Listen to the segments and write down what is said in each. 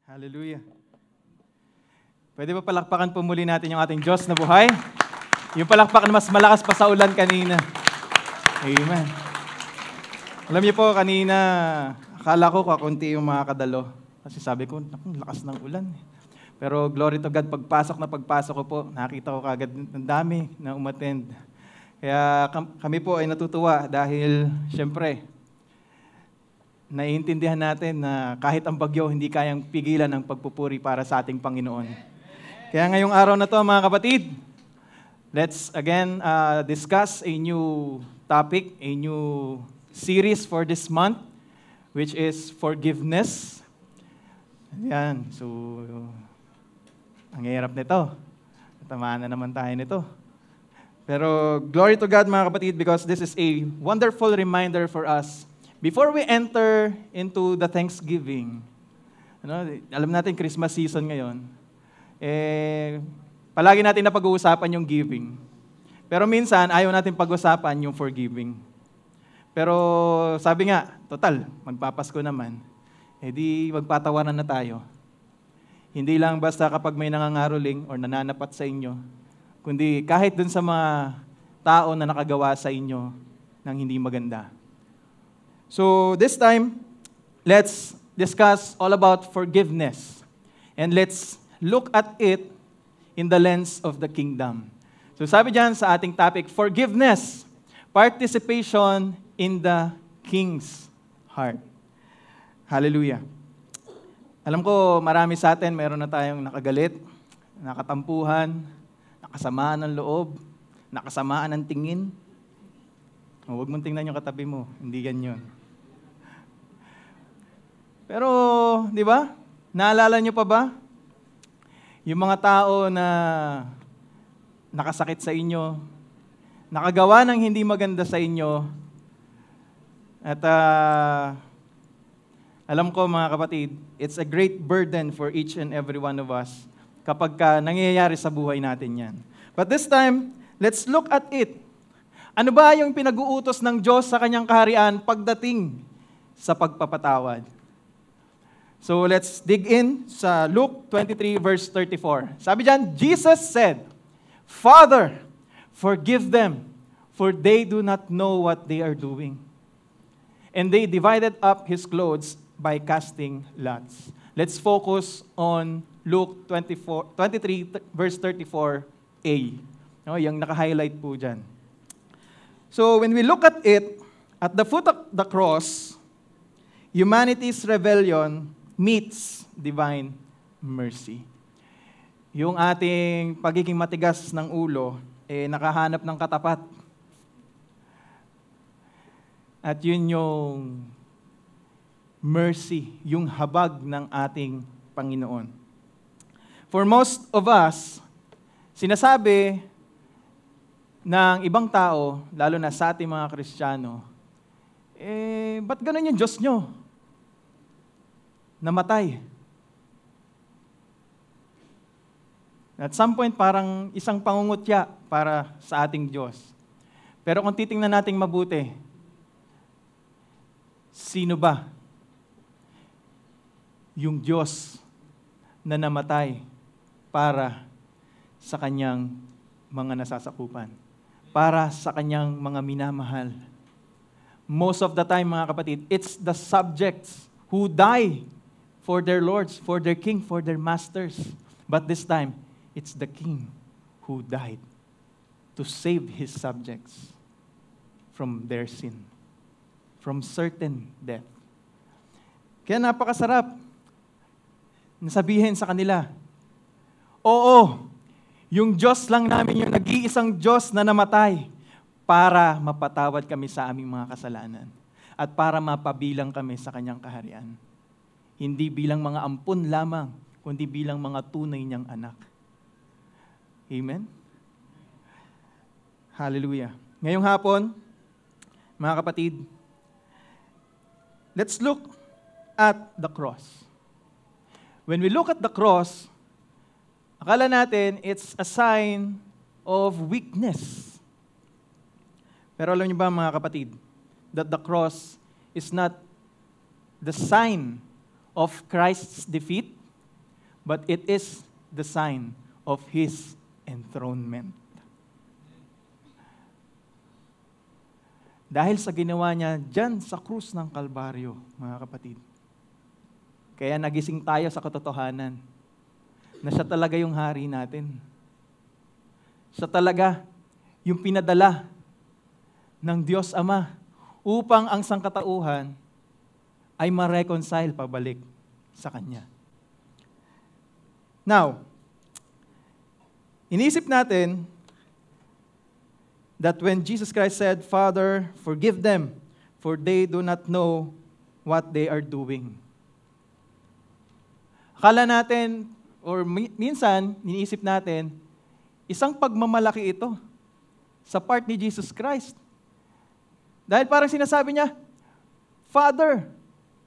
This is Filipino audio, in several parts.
Hallelujah. Pwede ba palakpakan po muli natin yung ating Diyos na buhay? Yung palakpakan mas malakas pa sa ulan kanina. Amen. Alam niyo po, kanina, akala ko kakunti yung mga kadalo. Kasi sabi ko, lakas ng ulan. Pero glory to God, pagpasok ko po, nakita ko kagad ng dami na umattend. Kaya kami po ay natutuwa dahil, syempre, naiintindihan natin na kahit ang bagyo, hindi kayang pigilan ang pagpupuri para sa ating Panginoon. Kaya ngayong araw na to, mga kapatid, let's again discuss a new topic, a new series for this month, which is forgiveness. Yan, so, ang hirap nito. Tamaan na naman tayo nito. Pero glory to God, mga kapatid, because this is a wonderful reminder for us. Before we enter into the Thanksgiving, alam natin Christmas season ngayon, palagi natin na pag-uusapan yung giving. Pero minsan, ayaw natin pag-usapan yung forgiving. Pero sabi nga, total, magpapasko naman, di magpatawaran na tayo. Hindi lang basta kapag may nangangaroling or nananapat sa inyo, kundi kahit dun sa mga tao na nakagawa sa inyo ng hindi maganda. So this time, let's discuss all about forgiveness. And let's look at it in the lens of the kingdom. So sabi dyan sa ating topic, forgiveness, participation in the King's heart. Hallelujah. Alam ko, marami sa atin, meron na tayong nakagalit, nakatampuhan, nakasamaan ng loob, nakasamaan ng tingin. Huwag mong tingnan yung katabi mo, hindi yan yun. Pero, di ba? Naalala nyo pa ba? Yung mga tao na nakasakit sa inyo, nakagawa ng hindi maganda sa inyo, at alam ko mga kapatid, it's a great burden for each and every one of us kapag nangyayari sa buhay natin yan. But this time, let's look at it. Ano ba yung pinag-uutos ng Diyos sa kanyang kaharian pagdating sa pagpapatawad? So let's dig in sa Luke 23 verse 34. Sabi diyan, Jesus said, "Father, forgive them, for they do not know what they are doing." And they divided up his clothes by casting lots. Let's focus on Luke 23 verse 34a. No, yung naka-highlight po diyan. So when we look at it, at the foot of the cross, humanity's rebellion meets divine mercy. Yung ating pagiging matigas ng ulo, nakahanap ng katapat. At yun yung mercy, yung habag ng ating Panginoon. For most of us, sinasabi ng ibang tao, lalo na sa ating mga Kristiyano, ba't ganun yung Diyos nyo? Namatay. At some point, parang isang pangungutya para sa ating Diyos. Pero kung titingnan nating mabuti, sino ba yung Diyos na namatay para sa kanyang mga nasasakupan? Para sa kanyang mga minamahal? Most of the time, mga kapatid, it's the subjects who die for their lords, for their king, for their masters. But this time, it's the king who died to save his subjects from their sin, from certain death. Kaya napakasarap nasabihin sa kanila, oo, yung Diyos lang namin yung nag-iisang Diyos na namatay para mapatawad kami sa aming mga kasalanan at para mapabilang kami sa kanyang kaharian. Hindi bilang mga ampun lamang, kundi bilang mga tunay niyang anak. Amen? Hallelujah. Ngayong hapon, mga kapatid, let's look at the cross. When we look at the cross, akala natin it's a sign of weakness. Pero alam niyo ba, mga kapatid, that the cross is not the sign of Christ's defeat, but it is the sign of His enthronement. Dahil sa ginawa niya dyan sa krus ng Kalbaryo, mga kapatid. Kaya nagising tayo sa katotohanan na siya talaga yung hari natin. Siya talaga yung pinadala ng Diyos Ama upang ang sangkatauhan ay ma-reconcile pabalik sa Kanya. Now, inisip natin that when Jesus Christ said, Father, forgive them, for they do not know what they are doing. Akala natin, or minsan, iniisip natin, isang pagmamalaki ito sa part ni Jesus Christ. Dahil parang sinasabi niya, Father,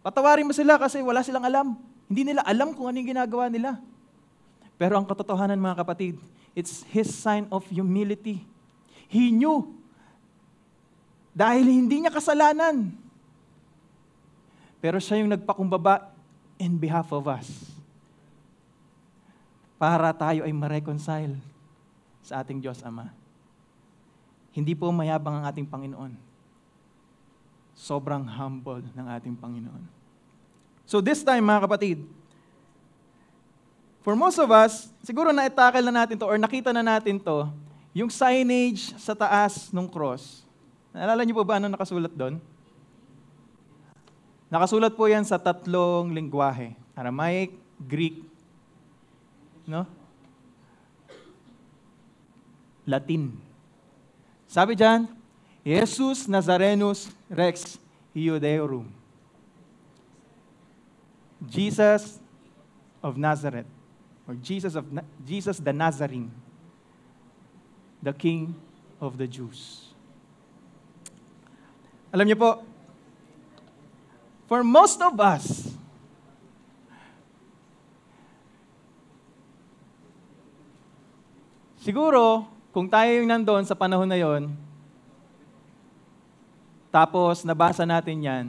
patawarin mo sila kasi wala silang alam. Hindi nila alam kung ano yung ginagawa nila. Pero ang katotohanan, mga kapatid, it's His sign of humility. He knew. Dahil hindi niya kasalanan. Pero siya yung nagpakumbaba in behalf of us. Para tayo ay ma-reconcile sa ating Diyos Ama. Hindi po mayabang ang ating Panginoon. Sobrang humble ng ating Panginoon. So this time, mga kapatid, for most of us, siguro na-tackle na natin to or nakita na natin to, yung signage sa taas ng cross. Naalala niyo po ba ano nakasulat doon? Nakasulat po yan sa 3 lingwahe. Aramaic, Greek, no? Latin. Sabi diyan, Jesus Nazarenus Rex Iudeorum. Jesus of Nazareth, or Jesus the Nazarene, the King of the Jews. Alam niyo po, for most of us, siguro, kung tayo yung nandoon sa panahon na yon, tapos nabasa natin yan,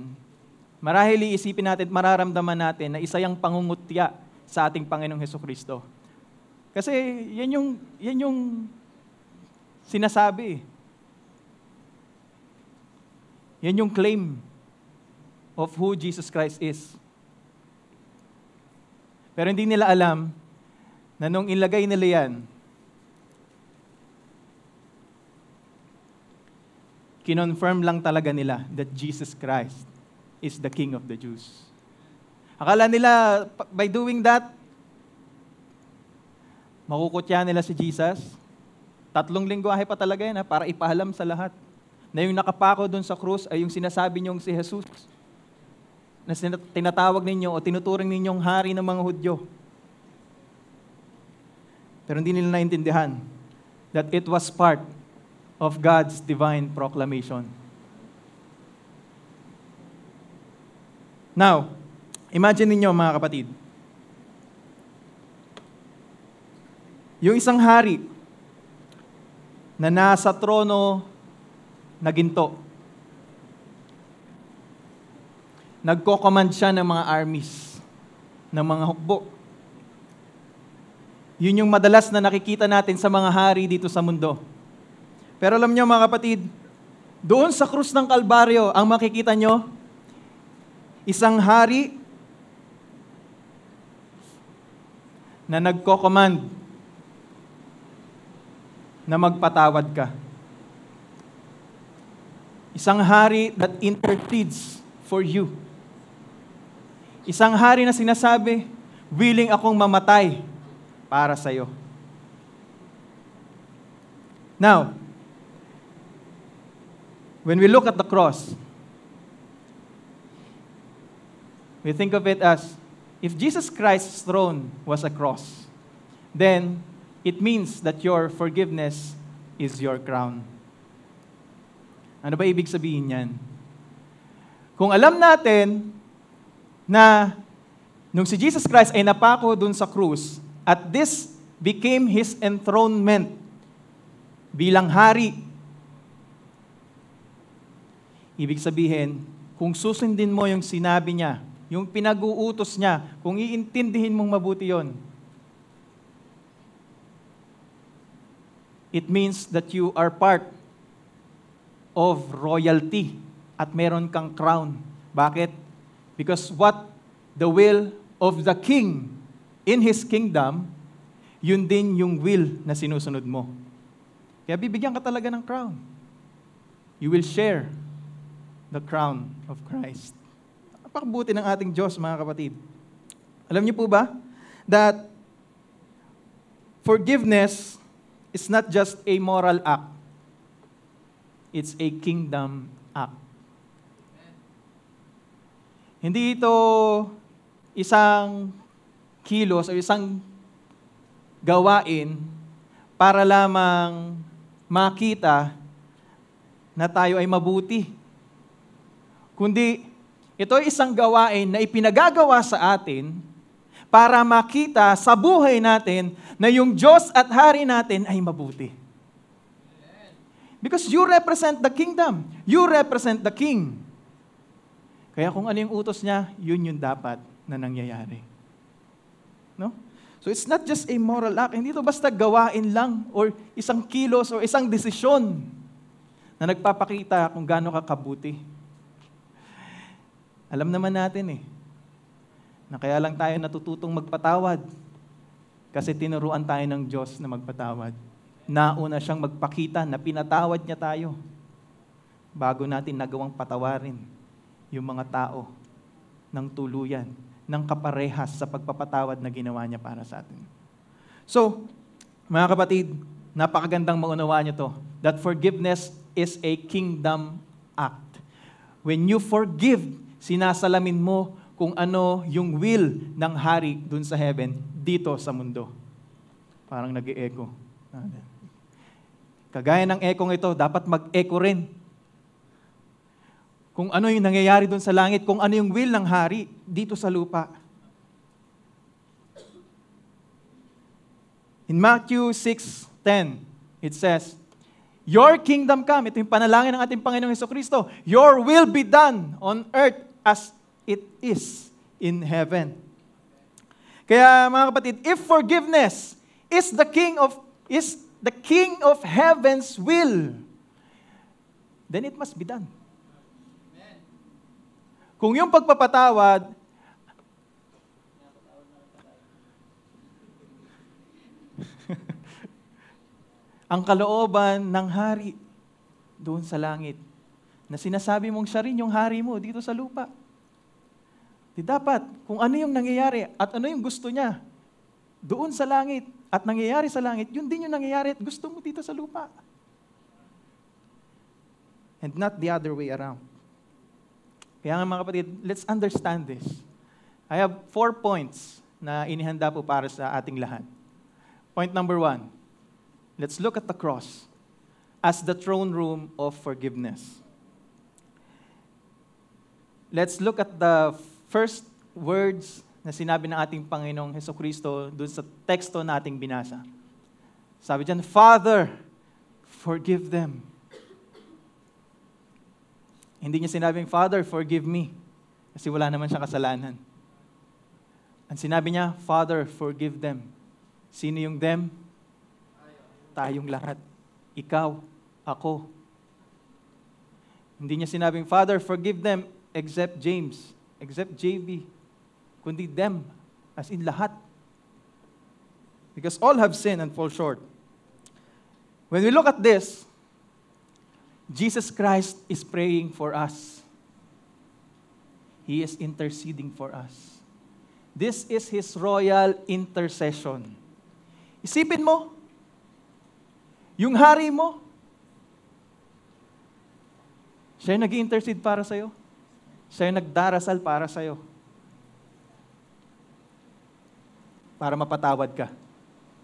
marahil iisipin natin, mararamdaman natin na isa yung pangungutya sa ating Panginoong Hesukristo. Kasi yan yung sinasabi. Yan yung claim of who Jesus Christ is. Pero hindi nila alam na nung ilagay nila yan, kinonfirm lang talaga nila that Jesus Christ is the King of the Jews. Akala nila, by doing that, makukutya nila si Jesus. 3 lingwahe pa talaga yan para ipahalam sa lahat na yung nakapako doon sa krus ay yung sinasabi niyong si Jesus na tinatawag ninyo o tinuturing ninyong hari ng mga Hudyo. Pero hindi nila naintindihan that it was part of God's divine proclamation. Now, imagine ninyo mga kapatid, yung isang hari na nasa trono na ginto. Nagko-command siya ng mga armies, ng mga hukbo. Yun yung madalas na nakikita natin sa mga hari dito sa mundo. Pero alam niyo mga kapatid, doon sa krus ng Kalbaryo, ang makikita nyo, isang hari na nagko-command na magpatawad ka. Isang hari that intercedes for you. Isang hari na sinasabi, willing akong mamatay para sa iyo. Now, when we look at the cross, we think of it as, if Jesus Christ's throne was a cross, then it means that your forgiveness is your crown. Ano ba ibig sabihin yan? Kung alam natin na nung si Jesus Christ ay napako dun sa krus at this became His enthronement bilang hari, ibig sabihin, kung susundin mo yung sinabi niya, yung pinag-uutos niya, kung iintindihin mong mabuti yon, It means that you are part of royalty at meron kang crown. Bakit? Because what the will of the king in his kingdom, yun din yung will na sinusunod mo. Kaya bibigyan ka talaga ng crown. You will share the crown of Christ. Napakabuti ng ating Diyos, mga kapatid. Alam niyo po ba that forgiveness is not just a moral act. It's a kingdom act. Hindi ito isang kilos o isang gawain para lamang makita na tayo ay mabuti. Kundi ito ay isang gawain na ipinagagawa sa atin para makita sa buhay natin na yung Diyos at Hari natin ay mabuti. Because you represent the kingdom. You represent the king. Kaya kung ano yung utos niya, yun yung dapat na nangyayari. No? So it's not just a moral act. Hindi ito basta gawain lang or isang kilos o isang desisyon na nagpapakita kung gaano ka kabuti. Alam naman natin na kaya lang tayo natututong magpatawad kasi tinuruan tayo ng Diyos na magpatawad. Nauna siyang magpakita na pinatawad niya tayo bago natin nagawang patawarin yung mga tao ng tuluyan, ng kaparehas sa pagpapatawad na ginawa niya para sa atin. So, mga kapatid, napakagandang maunawaan niyo to, that forgiveness is a kingdom act. When you forgive, sinasalamin mo kung ano yung will ng hari dun sa heaven, dito sa mundo. Parang nag-e-echo. Kagaya ng ekong ito, dapat mag-echo rin. Kung ano yung nangyayari dun sa langit, kung ano yung will ng hari dito sa lupa. In Matthew 6:10, it says, Your kingdom come. Ito yung panalangin ng ating Panginoong Hesukristo. Your will be done on earth as it is in heaven. Kaya mga kapatid, if forgiveness is the king of heaven's will, then it must be done. Kung yung pagpapatawad ang kalooban ng hari doon sa langit, na sinasabi mong siya rin yung hari mo dito sa lupa. Di dapat, kung ano yung nangyayari at ano yung gusto niya doon sa langit at nangyayari sa langit, yun din yung nangyayari at gusto mo dito sa lupa. And not the other way around. Kaya nga mga kapatid, let's understand this. I have 4 points na inihanda po para sa ating lahat. Point number 1, let's look at the cross as the throne room of forgiveness. Let's look at the first words na sinabi ng ating Panginoong Hesukristo dun sa teksto nating binasa. Sabi diyan, Father, forgive them. Hindi niya sinabing, Father, forgive me. Kasi wala naman siya kasalanan. Ang sinabi niya, Father, forgive them. Sino yung them? Tayong lahat. Ikaw, ako. Hindi niya sinabing, Father, forgive them, except James, except JB. Kundi them, as in lahat. Because all have sinned and fall short. When we look at this, Jesus Christ is praying for us. He is interceding for us. This is His royal intercession. Isipin mo, yung hari mo, siya yung nag-intercede para sa'yo. Siya yung nagdarasal para sa'yo. Para mapatawad ka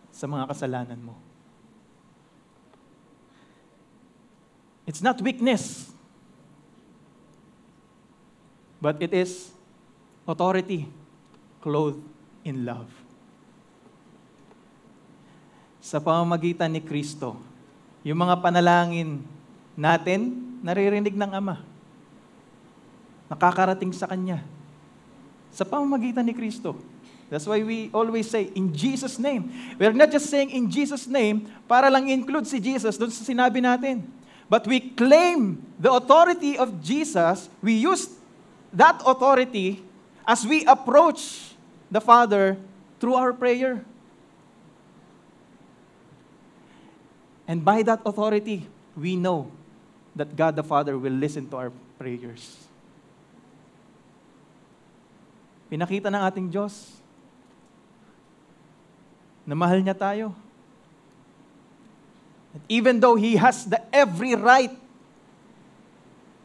sa mga kasalanan mo. It's not weakness, but it is authority clothed in love. Sa pamamagitan ni Kristo, yung mga panalangin natin, naririnig ng Ama. Nakakarating sa Kanya. Sa pamamagitan ni Kristo. That's why we always say, in Jesus' name. We're not just saying in Jesus' name para lang include si Jesus doon sa sinabi natin. But we claim the authority of Jesus. We use that authority as we approach the Father through our prayer. And by that authority, we know that God the Father will listen to our prayers. Pinakita ng ating Diyos na mahal niya tayo. And even though He has the every right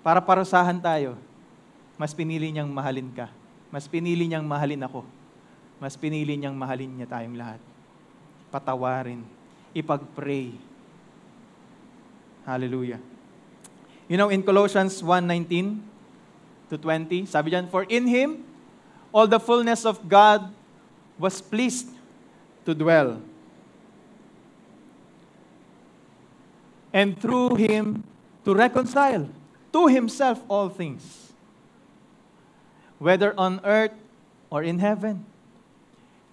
para parusahan tayo, mas pinili niyang mahalin ka. Mas pinili niyang mahalin ako. Mas pinili niyang mahalin niya tayong lahat. Patawarin. Ipag-pray. Hallelujah. You know, in Colossians 1:19 to 20, sabi diyan, "For in Him, all the fullness of God was pleased to dwell. And through Him, to reconcile to Himself all things, whether on earth or in heaven,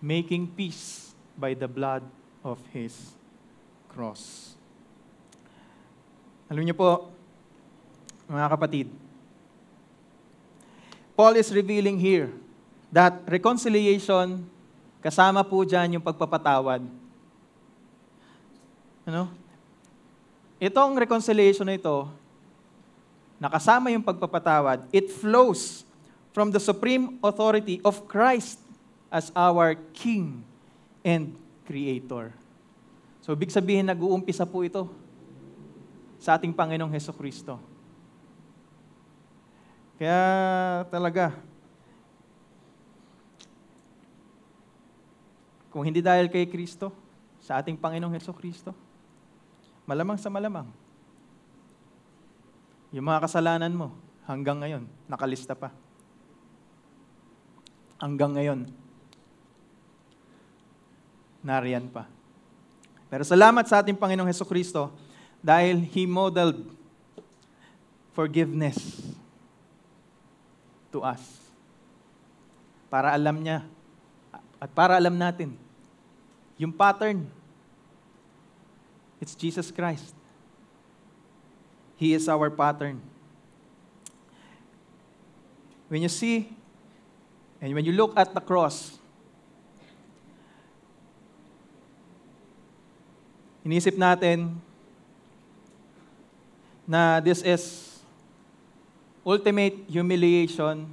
making peace by the blood of His cross." Alam niyo po, mga kapatid, Paul is revealing here that reconciliation, kasama po dyan yung pagpapatawad. Ano? Itong reconciliation na ito, nakasama yung pagpapatawad, it flows from the supreme authority of Christ as our King and Creator. So, ibig sabihin, nag-uumpisa po ito sa ating Panginoong Hesukristo. Kaya talaga, kung hindi dahil kay Kristo, sa ating Panginoong Hesukristo, malamang sa malamang, yung mga kasalanan mo, hanggang ngayon, nakalista pa. Hanggang ngayon, nariyan pa. Pero salamat sa ating Panginoong Hesukristo dahil He modeled forgiveness to us. Para alam niya at para alam natin yung pattern. It's Jesus Christ. He is our pattern. When you see and when you look at the cross, inisip natin na this is ultimate humiliation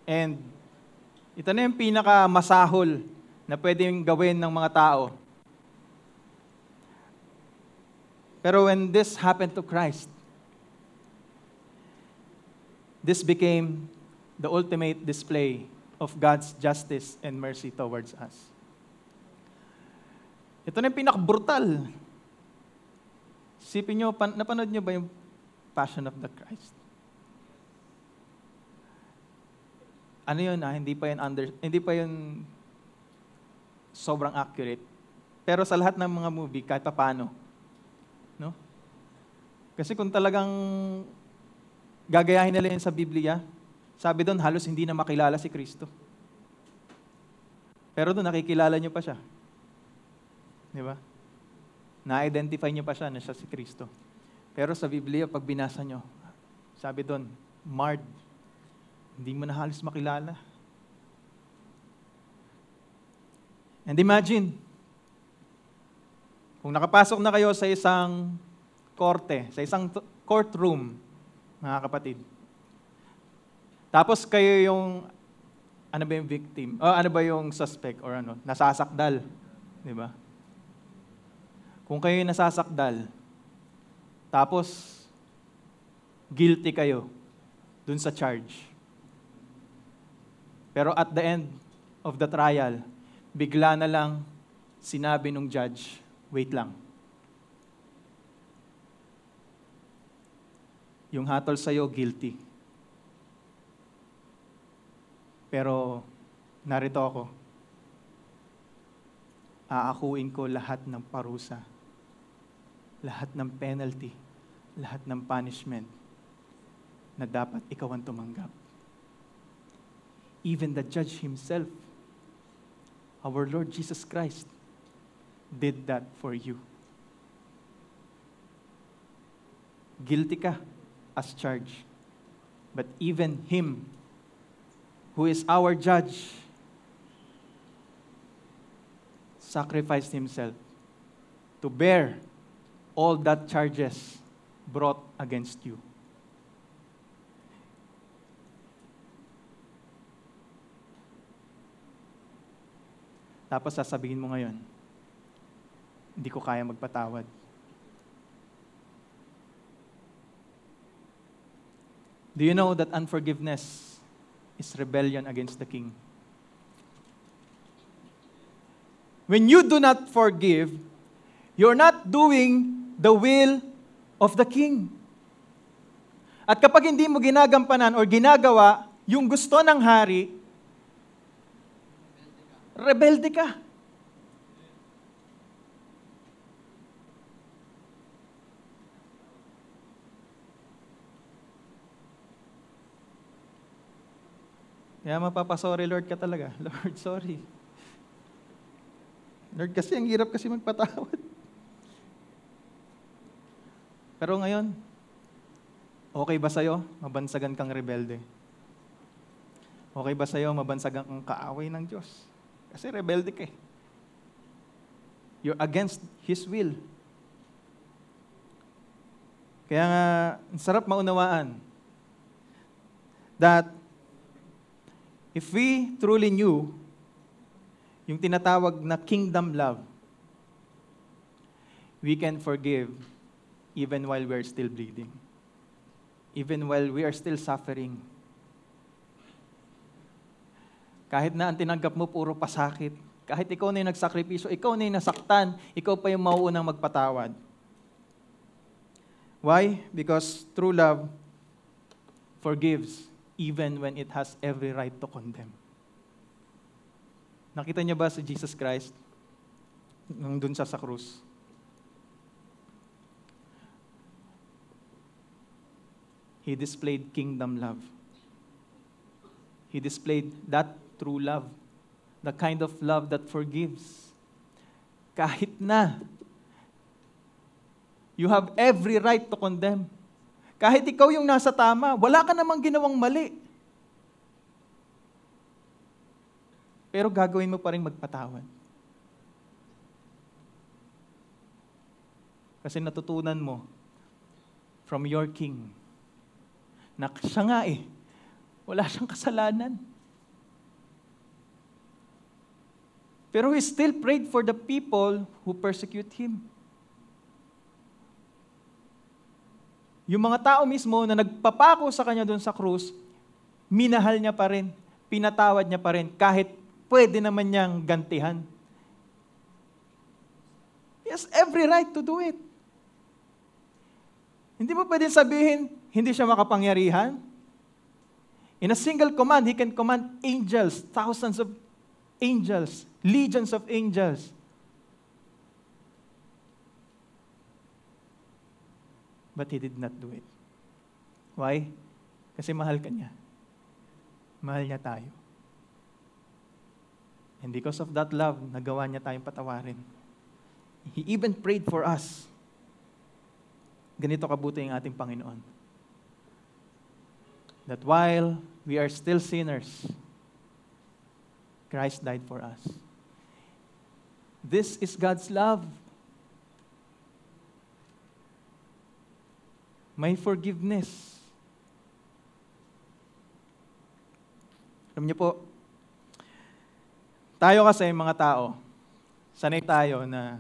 and ito na yung pinakamasahol na pwedeng gawin ng mga tao. Pero when this happened to Christ, this became the ultimate display of God's justice and mercy towards us. Ito na yung pinaka-brutal. Sipin nyo, napanood nyo ba yung Passion of the Christ? Ano yun hindi pa yun sobrang accurate. Pero sa lahat ng mga movie, kahit pa paano. No? Kasi kung talagang gagayahin nila yun sa Biblia, sabi doon, halos hindi na makilala si Kristo. Pero doon, nakikilala nyo pa siya. Di ba? Na-identify nyo pa siya na siya si Kristo. Pero sa Biblia, pag binasa nyo, sabi doon, marred. Hindi mo na halos makilala. And imagine, kung nakapasok na kayo sa isang korte, sa isang courtroom, mga kapatid. Tapos kayo yung, ano ba yung victim? O ano ba yung suspect or ano? Nasasakdal. Di ba? Kung kayo yung nasasakdal, tapos guilty kayo dun sa charge. Pero at the end of the trial, bigla na lang sinabi nung judge, wait lang. Yung hatol sa'yo, guilty. Pero narito ako. Aakuin ko lahat ng parusa, lahat ng penalty, lahat ng punishment na dapat ikaw ang tumanggap. Even the judge himself, our Lord Jesus Christ, did that for you. Guilty ka as charged. But even Him, who is our judge, sacrificed Himself to bear all that charges brought against you. Tapos sasabihin mo ngayon, hindi ko kaya magpatawad. Do you know that unforgiveness is rebellion against the King? When you do not forgive, you're not doing the will of the King. At kapag hindi mo ginagampanan or ginagawa yung gusto ng hari, rebelde ka. Kaya mapapasorry Lord ka talaga. Lord, sorry. Lord, kasi ang hirap kasi magpatawad. Pero ngayon, okay ba sa'yo? Mabansagan kang rebelde. Okay ba sa'yo? Mabansagan kang kaaway ng Diyos. Kasi rebelde ka eh. You're against His will. Kaya nga, ang sarap maunawaan that if we truly knew yung tinatawag na kingdom love, we can forgive even while we're still bleeding. Even while we are still suffering. Kahit na ang tinanggap mo puro pasakit, kahit ikaw na yung nagsakripisyo, ikaw na yung nasaktan, ikaw pa yung mauunang magpatawad. Why? Because true love forgives even when it has every right to condemn. Nakita niyo ba si Jesus Christ nung dun sa krus? He displayed kingdom love. He displayed that true love, the kind of love that forgives. Kahit na you have every right to condemn. Kahit ikaw yung nasa tama, wala ka namang ginawang mali. Pero gagawin mo pa rin magpatawad. Kasi natutunan mo from your King na siya nga eh, wala siyang kasalanan. Pero He still prayed for the people who persecute Him. Yung mga tao mismo na nagpapako sa Kanya doon sa krus, minahal niya pa rin, pinatawad niya pa rin, kahit pwede naman niyang gantihan. He has every right to do it. Hindi mo pwedeng sabihin, hindi siya makapangyarihan. In a single command, He can command angels, thousands of angels, legions of angels. But He did not do it. Why? Kasi mahal ka niya. Mahal niya tayo. And because of that love, nagawa niya tayong patawarin. He even prayed for us. Ganito kabuti ang ating Panginoon. That while we are still sinners, Christ died for us. This is God's love. May forgiveness. Alam niyo po, tayo kasi mga tao, sanay tayo na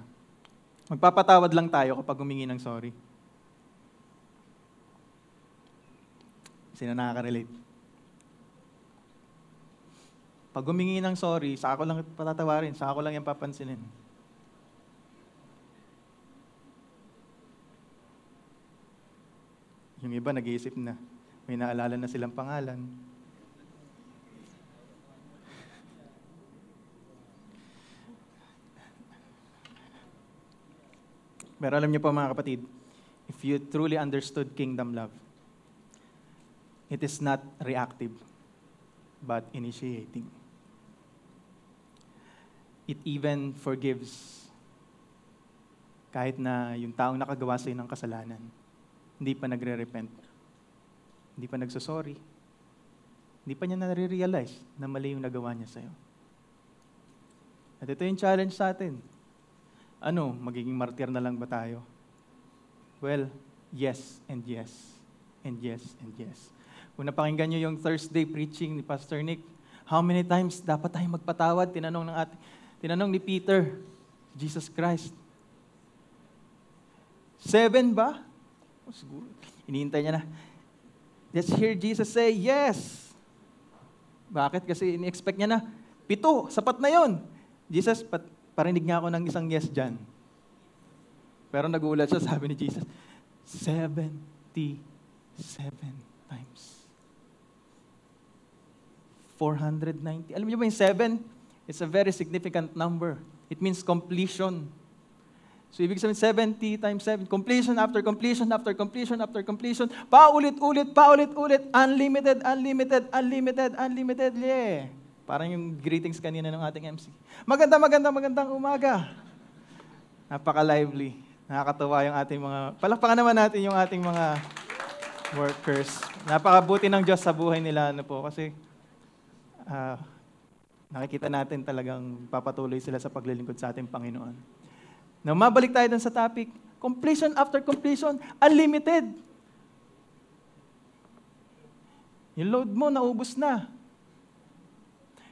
magpapatawad lang tayo kapag humingi ng sorry. Sino nakaka-relate? Pag humingi ng sorry, saka ko lang patatawarin, saka ko lang yung papansinin. Yung iba nag-iisip na, may naalala na silang pangalan. Pero alam niyo po mga kapatid, if you truly understood kingdom love, it is not reactive. but initiating. It even forgives kahit na yung taong nakagawa sa'yo ng kasalanan, hindi pa nagre-repent, hindi pa nagsosorry, hindi pa niya nare-realize na mali yung nagawa niya sa'yo. At ito yung challenge sa atin. Ano, magiging martir na lang ba tayo? Well, yes and yes, and yes and yes. Kung napakinggan niyo yung Thursday preaching ni Pastor Nick, how many times dapat tayo magpatawad? Tinanong ni Peter, Jesus Christ. 7 ba? Oh, siguro. Iniintay niya na. Let's hear Jesus say, yes. Bakit? Kasi ini-expect niya na, 7, sapat na yon. Jesus, parinig nga ako ng isang yes dyan. Pero nagulat siya, sabi ni Jesus, 77 times. 490. Alam niyo ba yung 7? It's a very significant number. It means completion. So, ibig sabihin, 70 times 7. Completion after completion after completion after completion. Paulit-ulit, paulit-ulit. Unlimited, unlimited, unlimited, unlimited. Yeah. Parang yung greetings kanina ng ating MC. Magandang umaga. Napaka-lively. Nakakatawa yung ating mga... Palakpakan naman natin yung ating mga workers. Napakabuti ng Diyos sa buhay nila. Ano po, kasi nakikita natin talagang papatuloy sila sa paglilingkod sa ating Panginoon. Now, mabalik tayo dun sa topic. Completion after completion, unlimited. Yung load mo, naubos na.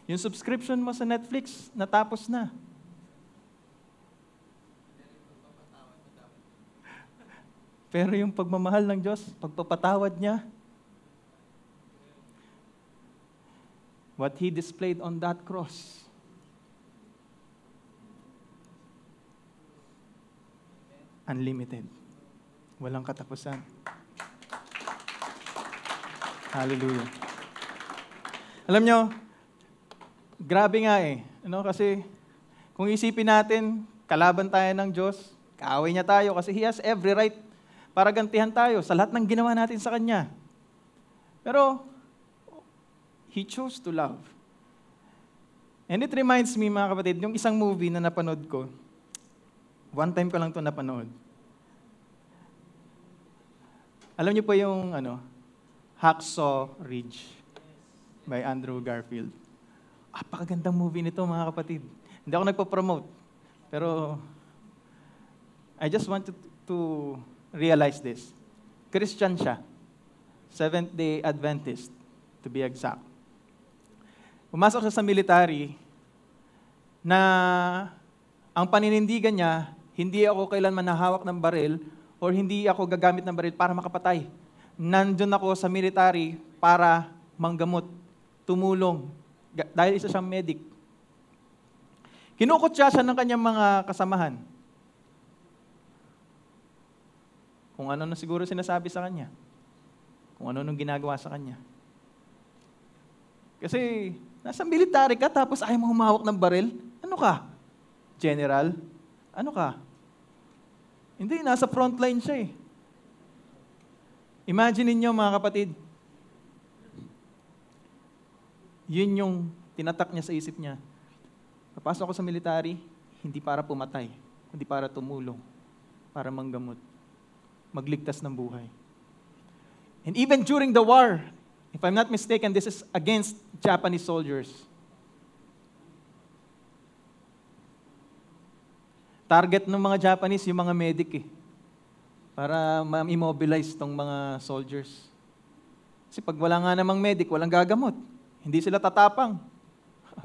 Yung subscription mo sa Netflix, natapos na. Pero yung pagmamahal ng Diyos, pagpapatawad niya, what He displayed on that cross, unlimited. Walang katapusan. Hallelujah. Alam nyo, grabe nga eh. Kasi kung isipin natin, kalaban tayo ng Diyos, kaaway niya tayo kasi He has every right para gantihan tayo sa lahat ng ginawa natin sa Kanya. Pero, He chose to love. And it reminds me, mga kapatid, yung isang movie na napanood ko, one time ko lang ito napanood. Alam niyo po yung Hacksaw Ridge by Andrew Garfield. Apakagandang movie nito, mga kapatid. Hindi ako nagpo-promote. Pero I just wanted to realize this. Christian siya. Seventh-day Adventist, to be exact. Pumasok siya sa military na ang paninindigan niya, hindi ako kailanman nahawak ng baril or hindi ako gagamit ng baril para makapatay. Nandun ako sa military para manggamot, tumulong, dahil isa siyang medic. Kinukot siya ng kanyang mga kasamahan. Kung ano na siguro sinasabi sa kanya. Kung ano nung ginagawa sa kanya. Kasi nasa military ka tapos ayaw mo humawak ng baril. Ano ka? General? Ano ka? Hindi, nasa frontline siya eh. Imagine niyo mga kapatid, yun yung tinatak niya sa isip niya. Papasok ako sa military, hindi para pumatay, kundi para tumulong, para manggamot, magligtas ng buhay. And even during the war, if I'm not mistaken, this is against Japanese soldiers. Target ng mga Japanese, yung mga medic para ma-immobilize tong mga soldiers. Kasi pag wala nga namang medic, walang gagamot. Hindi sila tatapang.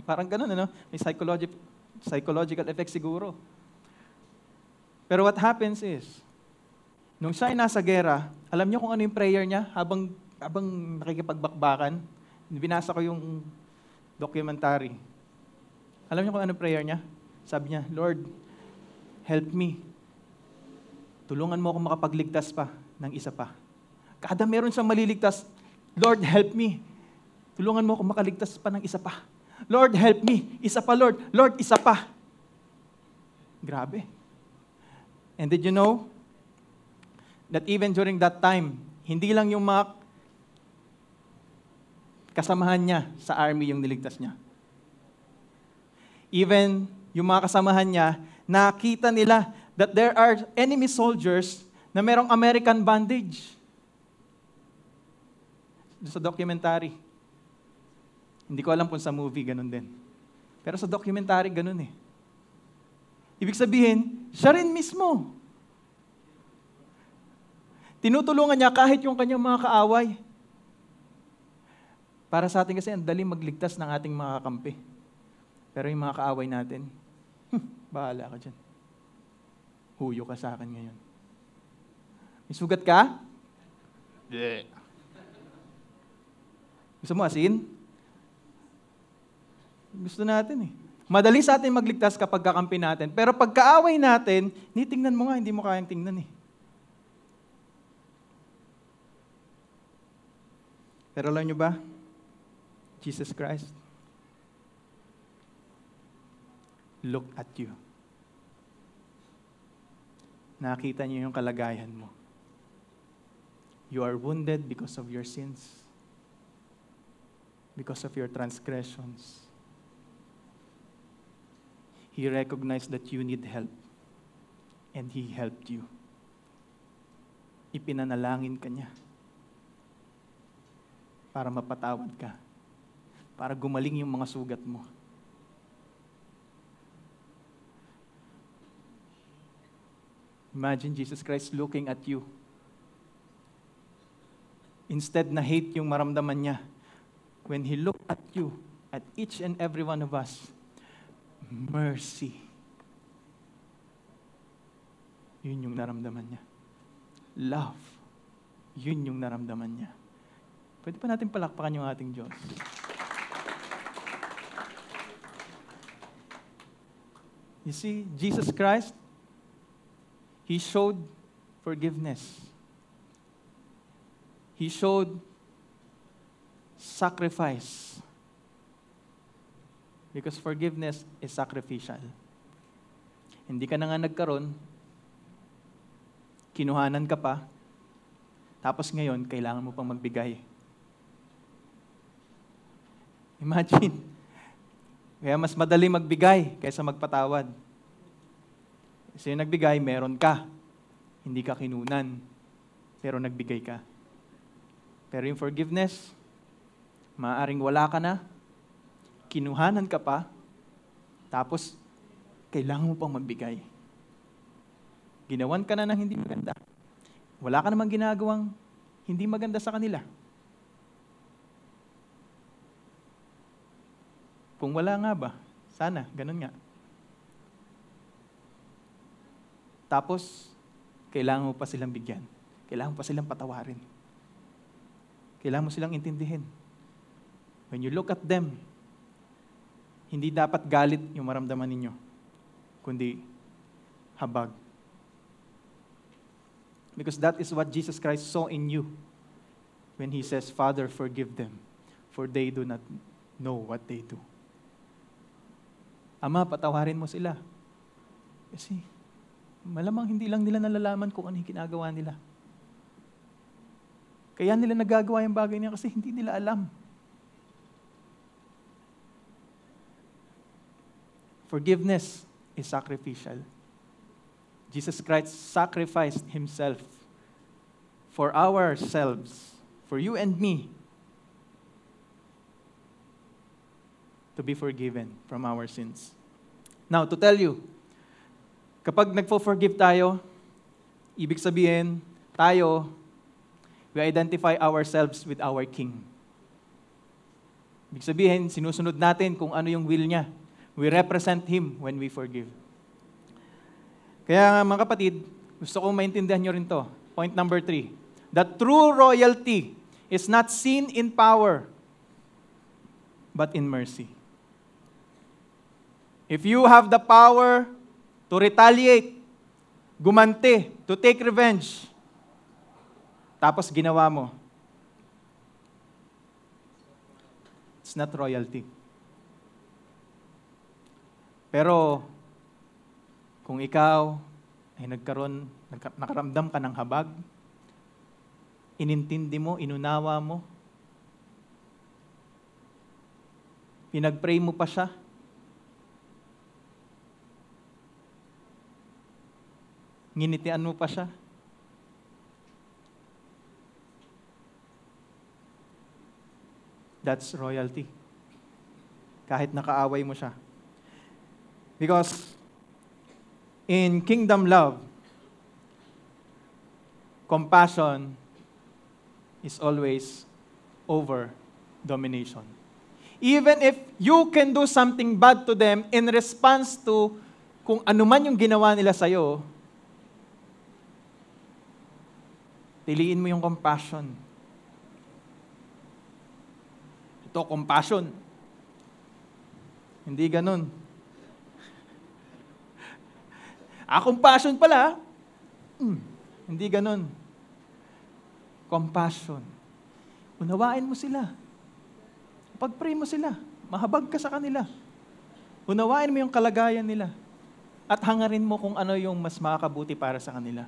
Parang ganun, May psychological effect siguro. Pero what happens is, nung siya ay nasa gera, alam niyo kung ano yung prayer niya habang nakikipagbakbakan? Binasa ko yung documentary. Alam niyo kung ano prayer niya? Sabi niya, Lord, help me. Tulungan mo ako makapagligtas pa ng isa pa. Kada meron siyang maliligtas, Lord, help me. Tulungan mo ako makaligtas pa ng isa pa. Lord, help me. Isa pa, Lord. Lord, isa pa. Grabe. And did you know that even during that time, hindi lang yung mga kasamahan niya sa army yung niligtas niya. Even yung mga kasamahan niya, nakita nila that there are enemy soldiers na merong American bandage. Sa documentary. Hindi ko alam kung sa movie ganun din. Pero sa documentary ganun eh. Ibig sabihin, siya rin mismo. Tinutulungan niya kahit yung kanyang mga kaaway. Para sa atin kasi, ang daling magligtas ng ating mga kakampi. Pero yung mga kaaway natin, bahala ka dyan. Huyo ka sa akin ngayon. May sugat ka? Yeah. Gusto mo asin? Gusto natin eh. Madali sa atin magligtas kapag kakampi natin. Pero pag kaaway natin, tingnan mo nga, hindi mo kayang tingnan eh. Pero alam nyo ba, Jesus Christ, look at you. Nakita niyo yung kalagayan mo. You are wounded because of your sins. Because of your transgressions. He recognized that you need help. And He helped you. Ipinanalangin ka niya. Para mapatawad ka. Para gumaling yung mga sugat mo. Imagine Jesus Christ looking at you. Instead na hate yung maramdaman niya, when He looked at you, at each and every one of us, mercy. Yun yung naramdaman niya. Love. Yun yung naramdaman niya. Pwede pa natin palakpakan yung ating Diyos. You see, Jesus Christ, He showed forgiveness. He showed sacrifice. Because forgiveness is sacrificial. Hindi ka na nga nagkaroon, kinuhanan ka pa, tapos ngayon, kailangan mo pang magbigay. Imagine, kaya mas madali magbigay kaysa magpatawad. Kasi yung nagbigay, meron ka. Hindi ka kinunan, pero nagbigay ka. Pero yung forgiveness, maaaring wala ka na, kinuhanan ka pa, tapos kailangan mo pang magbigay. Ginawan ka na ng hindi maganda. Wala ka namang ginagawang hindi maganda sa kanila. Kung wala nga ba, sana, ganun nga. Tapos, kailangan mo pa silang bigyan. Kailangan mo pa silang patawarin. Kailangan mo silang intindihin. When you look at them, hindi dapat galit yung maramdaman ninyo, kundi habag. Because that is what Jesus Christ saw in you when He says, Father, forgive them, for they do not know what they do. Ama, patawarin mo sila. Kasi malamang hindi lang nila nalalaman kung ano yung ginagawa nila. Kaya nila nagagawa yung bagay niya kasi hindi nila alam. Forgiveness is sacrificial. Jesus Christ sacrificed Himself for ourselves, for you and me, to be forgiven from our sins. Now, to tell you, kapag nagpo-forgive tayo, ibig sabihin, tayo, we identify ourselves with our King. Ibig sabihin, sinusunod natin kung ano yung will niya. We represent Him when we forgive. Kaya mga kapatid, gusto kong maintindihan nyo rin to. Point number 3. That true royalty is not seen in power, but in mercy. If you have the power to retaliate, gumanti, to take revenge, tapos ginawa mo, it's not royalty. Pero, kung ikaw ay nakaramdam ka ng habag, inintindi mo, inunawa mo, Pinag-pray mo pa siya. Nginitian mo pa siya. That's royalty. Kahit nakaaway mo siya. Because in kingdom love, compassion is always over domination. Even if you can do something bad to them in response to kung ano man yung ginawa nila sa'yo, piliin mo yung compassion. Ito, compassion. Hindi ganun. Compassion pala. Hindi ganun. Compassion. Unawain mo sila. Pag-pray mo sila. Mahabag ka sa kanila. Unawain mo yung kalagayan nila. At hangarin mo kung ano yung mas makakabuti para sa kanila.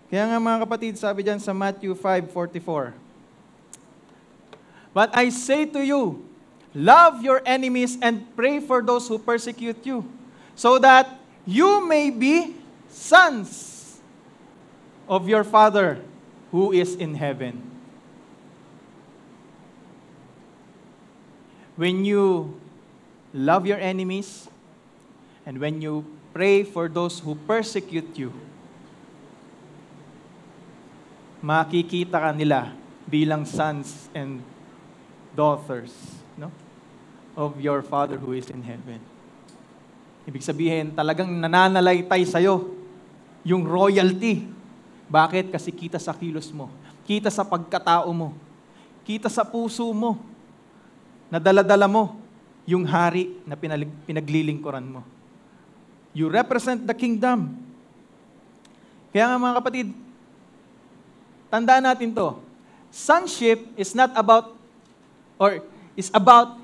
Kaya nga mga kapatid, sabi dyan sa Matthew 5:44, "But I say to you, love your enemies and pray for those who persecute you, so that you may be sons of your Father who is in heaven." When you love your enemies and when you pray for those who persecute you, makikita ka nila bilang sons and daughters, no, of your Father who is in heaven. Ibig sabihin, talagang nananalaytay sa'yo yung royalty. Bakit? Kasi kita sa kilos mo, kita sa pagkatao mo, kita sa puso mo, nadala-dala mo yung hari na pinaglilingkuran mo. You represent the kingdom. Kaya nga mga kapatid, tandaan natin to. Sonship is not about, or is about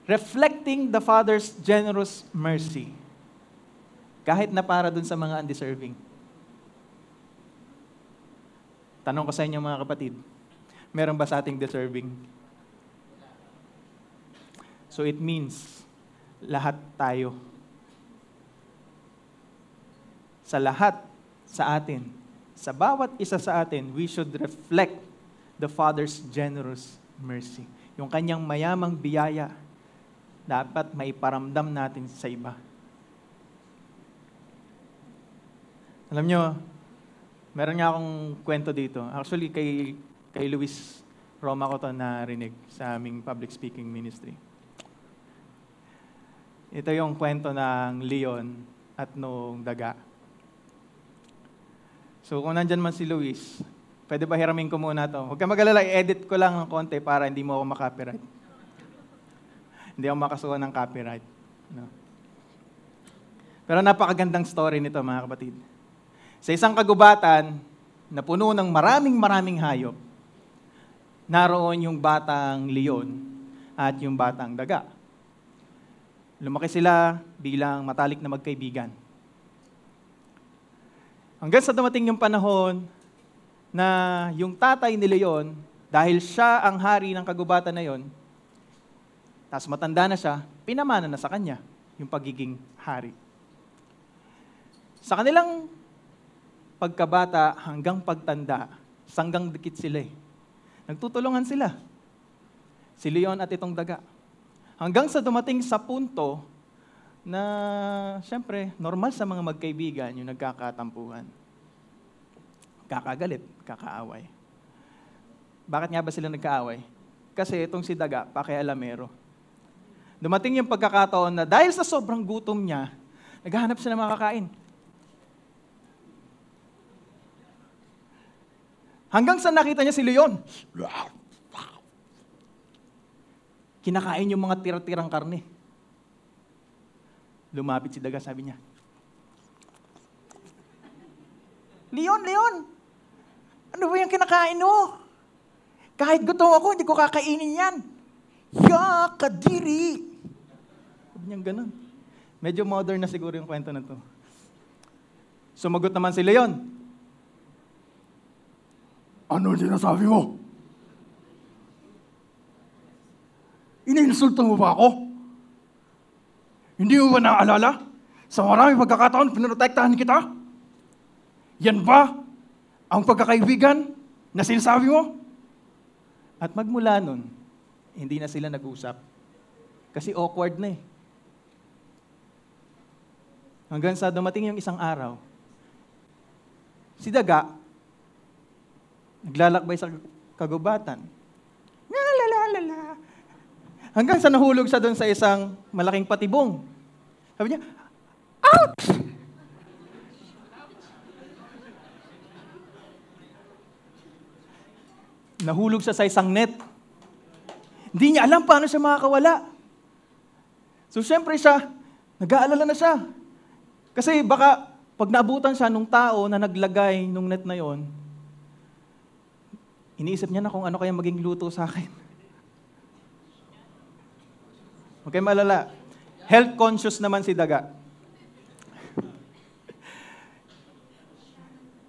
reflecting the Father's generous mercy. Kahit na para dun sa mga undeserving. Tanong ko sa inyo mga kapatid, meron ba sa ating deserving? So it means, lahat tayo. Sa lahat sa atin, sa bawat isa sa atin, we should reflect the Father's generous mercy. Yung kanyang mayamang biyaya, dapat maiparamdam natin sa iba. Alam nyo, meron nga akong kwento dito. Actually, kay Luis Roma ko to narinig sa aming public speaking ministry. Ito yung kwento ng leon at nung daga. So kung nandyan man si Luis, pwede ba hiramin ko muna to? Huwag ka mag-alala, i-edit ko lang ng konti para hindi mo ako makopyright. Hindi ako makasuha ng copyright. No? Pero napakagandang story nito mga kapatid. Sa isang kagubatan na puno ng maraming hayop, naroon yung batang leon at yung batang daga. Lumaki sila bilang matalik na magkaibigan. Hanggang sa dumating yung panahon na yung tatay ni leon, dahil siya ang hari ng kagubatan na yon, tapos matanda na siya, pinamana na sa kanya yung pagiging hari. Sa kanilang pagkabata hanggang pagtanda, sanggang dikit sila eh. Nagtutulungan sila. Si leon at itong daga. Hanggang sa dumating sa punto na, siyempre, normal sa mga magkaibigan yung nagkakatampuhan. Kakagalit, kakaaway. Bakit nga ba sila nagkaaway? Kasi itong si daga, pakialamero. Dumating yung pagkakataon na dahil sa sobrang gutom niya, naghahanap siya ng makakain. Hanggang sa nakita niya si leon. Kinakain yung mga tira-tirang karne. Lumapit si daga, sabi niya, Leon! Ano ba yung kinakain mo? Kahit gutom ako, hindi ko kakainin yan. Ya, kadiri! Sabi niyang ganun. Medyo modern na siguro yung kwento na to. Sumagot naman si leon. Ano sinasabi mo? Iniinsulto mo ba ako? Hindi mo ba naaalala? Sa maraming pagkakataon, pinoprotektahan kita? Yan ba ang pagkakaibigan na sinasabi mo? At magmula nun, hindi na sila nag-usap. Kasi awkward na eh. Hanggang sa dumating yung isang araw, si Daga, naglalakbay sa kagubatan. Lalalala. Hanggang sa nahulog siya doon sa isang malaking patibong. Sabi niya, ouch! Nahulog siya sa isang net. Hindi niya alam paano siya makakawala. So syempre siya, nag-aalala na siya. Kasi baka pag naabutan siya nung tao na naglagay nung net na yon, iniisip niya na kung ano kaya maging luto sa akin. Okay, malala. Health conscious naman si Daga.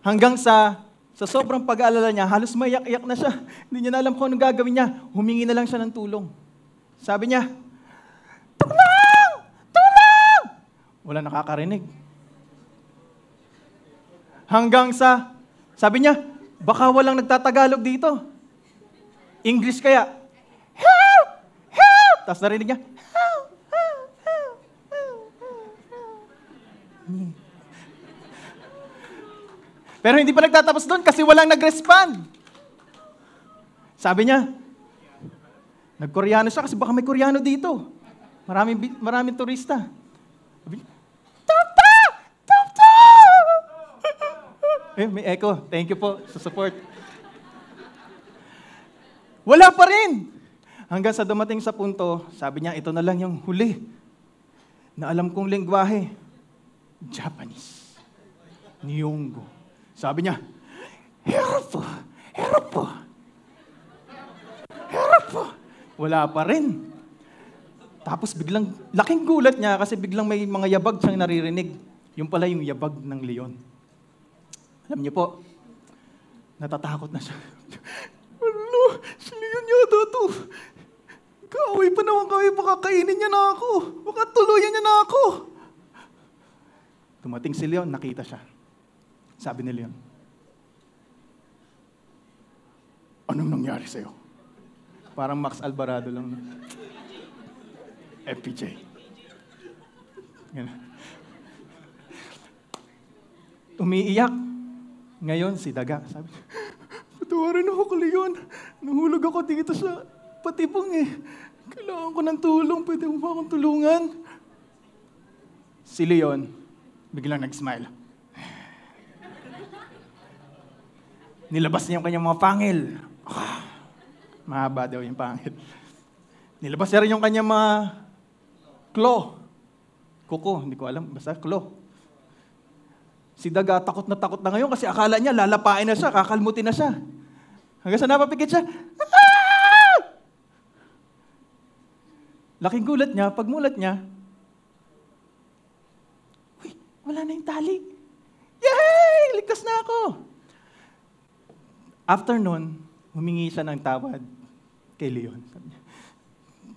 Hanggang sa sobrang pag-aalala niya, halos maiyak-iyak na siya. Hindi niya na alam kung anong gagawin niya. Humingi na lang siya ng tulong. Sabi niya, "Tulong! Tulong!" Wala nakakarinig. Hanggang sa, sabi niya, baka walang nagtatagalog dito. English kaya, "Help! Help!" Tapos narinig niya, "Help! Help! Help! Help! Help!" Pero hindi pa nagtatapos doon kasi walang nag-respond. Sabi niya, nag-Koreano siya kasi baka may Koreano dito. Maraming turista. Sabi niya, "Tata! Tata!" May echo. Thank you po sa support. Wala pa rin. Hanggang sa dumating sa punto, sabi niya, ito na lang yung huli na alam kong lengguwahe. Japanese. Nihongo. Sabi niya, "Hirap po, hirap po, hirap po." Wala pa rin. Tapos biglang, laking gulat niya kasi biglang may mga yabag siyang naririnig. Yung pala yung yabag ng leon. Alam niyo po, natatakot na siya. Ano, si leon yata to. Kaaway pa naman kami, baka kainin niya na ako. Baka tuluyan niya na ako. Dumating si leon, nakita siya. Sabi ni Leon, Anong nangyari sa'yo? parang Max Alvarado lang. FPJ. Ganun. Umiiyak. Ngayon si Daga, sabi niya, "Patawarin ako ko, Leon. Nahulog ako dito sa patibong eh. Kailangan ko ng tulong. Pwede mo ba akong tulungan?" Si Leon, biglang nag-smile. Nilabas niya yung kanyang mga pangil. Mahaba daw yung pangil. Nilabas niya rin yung kanyang mga claw. Kuko, hindi ko alam. Basta claw. Si Daga takot na ngayon kasi akala niya lalapain na siya, kakalmutin na siya. Hanggang sa napapikit siya, "Ah!" Laking gulat niya, pagmulat niya, "Uy, wala na yung tali. Yay! Ligtas na ako!" After nun, humingi siya ng tawad kay Leon. Sabi niya,